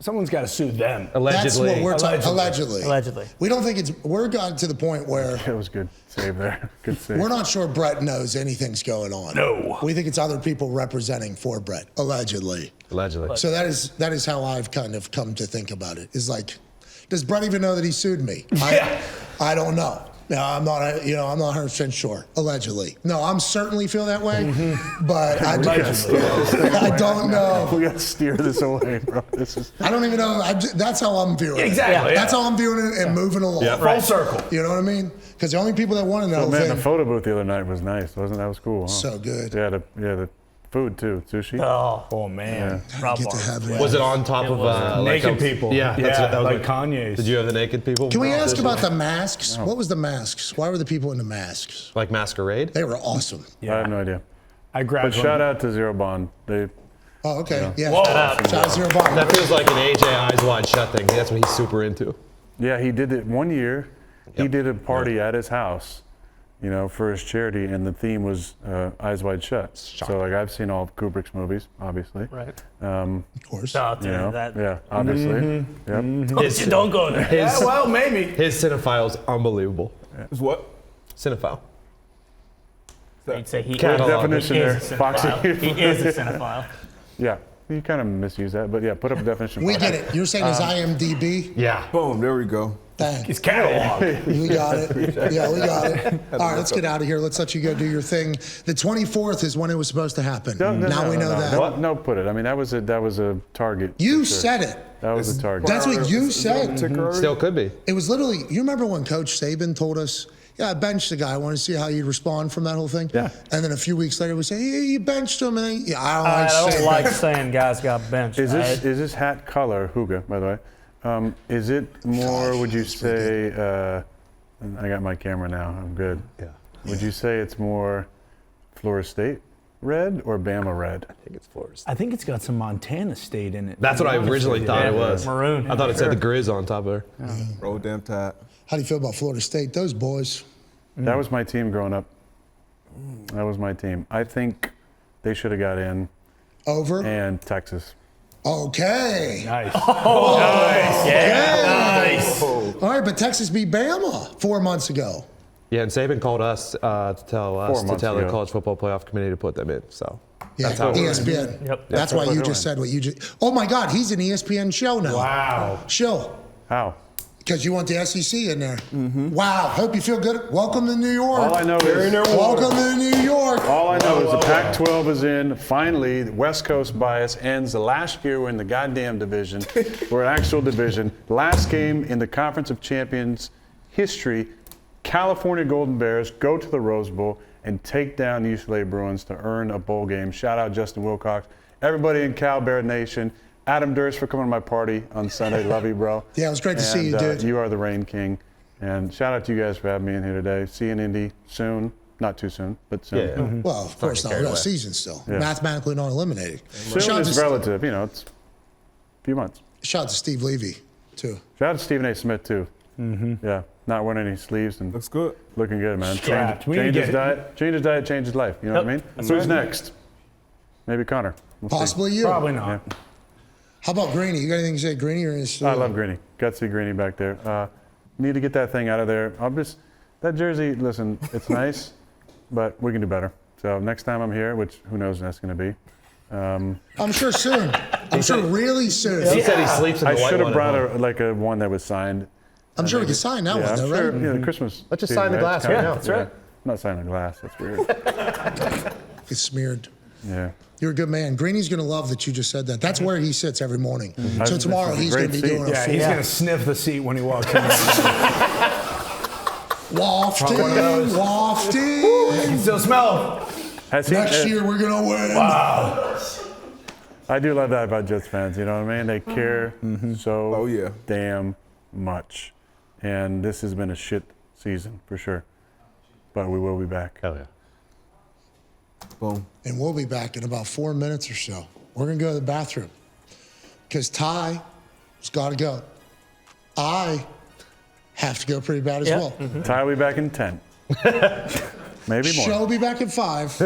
someone's got to sue them. That's Allegedly. what we're talking. Allegedly. Allegedly. We don't think it's. We're gotten to the point where That was good save there. Good save. we're not sure Brett knows anything's going on. No. We think it's other people representing for Brett, allegedly. Allegedly. So that is how I've kind of come to think about it. Is like, does Brett even know that he sued me? I don't know. No, I'm not. I'm not 100% sure. Allegedly, no. I'm certainly feel that way, but I don't know. We got to steer this away, bro. This is. I don't even know. That's how I'm viewing it. Exactly, That's yeah. how I'm viewing it and moving along. Full circle. You know what I mean? Because the only people that want to know Oh, man, the thing, photo booth the other night was nice, wasn't it? That was cool. Huh? so good. Yeah, the food too, sushi. Oh, man. Rob Get to Barnes. have it. Was it on top of Naked people. Yeah, Yeah, that was like Kanye's. Did you have the naked people? Can we ask about the masks? What was the masks? Why were the people in the masks? Like masquerade? They were awesome. I have no idea. I But grabbed shout one. out to Zero Bond. They Oh, okay. Yeah. Whoa. Shout out to Zero Bond. That feels like an AJ Eyes Wide Shut thing. That's what he's super into. Yeah, he did it one year. He did a party at his house, for his charity, and the theme was Eyes Wide Shut. So, like, I've seen all of Kubrick's movies, obviously. Right. Of course. Oh, dude, that. Yeah, obviously. Yep. Don't go there. Yeah, well, maybe. His cinephile's unbelievable. Is what? Cinephile. You'd say he Catalog. Definition he there, is a Foxy. cinephile. He is a cinephile. Yeah, you kind of misuse that, but yeah, put up a definition. We get it. You're saying it's IMDb? Yeah. Boom. There we go. Thanks. His catalog. We got it. Yeah, we got it. All right, let's get out of here. Let's let you go do your thing. The 24th is when it was supposed to happen. Now we know that. No, put it. I mean, that was a target. You for sure. said it. That was a target. That's what you Is that on said. the ticker already? Still could be. It was literally, you remember when Coach Saban told us, yeah, I benched the guy. I want to see how you'd respond from that whole thing. Yeah. And then a few weeks later, we say, yeah, you benched him. And then, yeah, I don't saying like that. saying guys got benched. Is this hat color, Huga, by the way? Is it more, Gosh, would you that's pretty say, I got my camera now, I'm good. Yeah. Would you say it's more Florida State red or Bama red? I think it's Florida State. I think it's got some Montana State in it. That's what I originally thought it was. Maroon. I thought it said the Grizz on top of there. Roll damn tide. How do you feel about Florida State? Those boys. That was my team growing up. That was my team. I think they should have got in, Over? and Texas. Okay. Nice. Nice. All right, but Texas beat Bama 4 months ago. Yeah, and Saban called us to tell months the ago. college football playoff committee to put them in. So Yeah, that's how it works. ESPN. Yep. That's why what you they're just doing. said what you just. Oh my God, he's an ESPN show now. Wow. Show. How? Because you want the SEC in there. Wow. Hope you feel good. Welcome to New York. All I know is Welcome to New York. All I know is the Pac-12 is in. Finally, the West Coast bias ends. The last year we're in the goddamn division. We're an actual division. Last game in the Conference of Champions history, California Golden Bears go to the Rose Bowl and take down the UCLA Bruins to earn a bowl game. Shout out Justin Wilcox. Everybody in Cal Bear Nation. Adam Durst for coming to my party on Sunday. Love you, bro. Yeah, it was great to see you, dude. You are the Rain King. And shout out to you guys for having me in here today. See you in Indy soon. Not too soon, but soon. Yeah. Well, of course not. We're not season still. Yeah. Mathematically not eliminated. Soon is relative. You know, it's a few months. Shout out to Steve Levy, too. Shout out to Stephen A. Smith, too. Yeah, not wearing any sleeves and Looks good. looking good, man. Strapped. We Change need his to diet, change his life. You know what I mean? Who's next? Maybe Connor. We'll see. Possibly you. Probably not. Yeah. How about Greeny? You got anything to say, Greeny? Or is, I love Greeny. Got to see Greeny back there. Need to get that thing out of there. That jersey, listen, it's nice, but we can do better. So next time I'm here, which who knows when that's going to be. I'm sure soon. I'm sure really soon. He said he sleeps in the I white should have one brought at home. a one that was signed. I'm sure we can sign that Yeah, one, I'm though, sure, right? yeah, the Christmas. Let's just season, sign the right? glass It's kinda- right now. That's right. I'm not signing the glass. That's weird. It's smeared. Yeah. You're a good man. Greeny's going to love that you just said that. That's where he sits every morning. So This tomorrow is a he's great going to be seat. doing a Yeah, full he's going to sniff the seat when he walks in. wafting, One of those. wafting. You can still smell him. Has he- Next year we're going to win. Wow. I do love that about Jets fans. You know what I mean? They care so Oh, yeah. damn much. And this has been a shit season for sure. But we will be back. Hell yeah. Boom. And we'll be back in about 4 minutes or so. We're going to go to the bathroom because Ty has got to go. I have to go pretty bad as well. Ty will be back in 10. Maybe more. Show will be back at 5.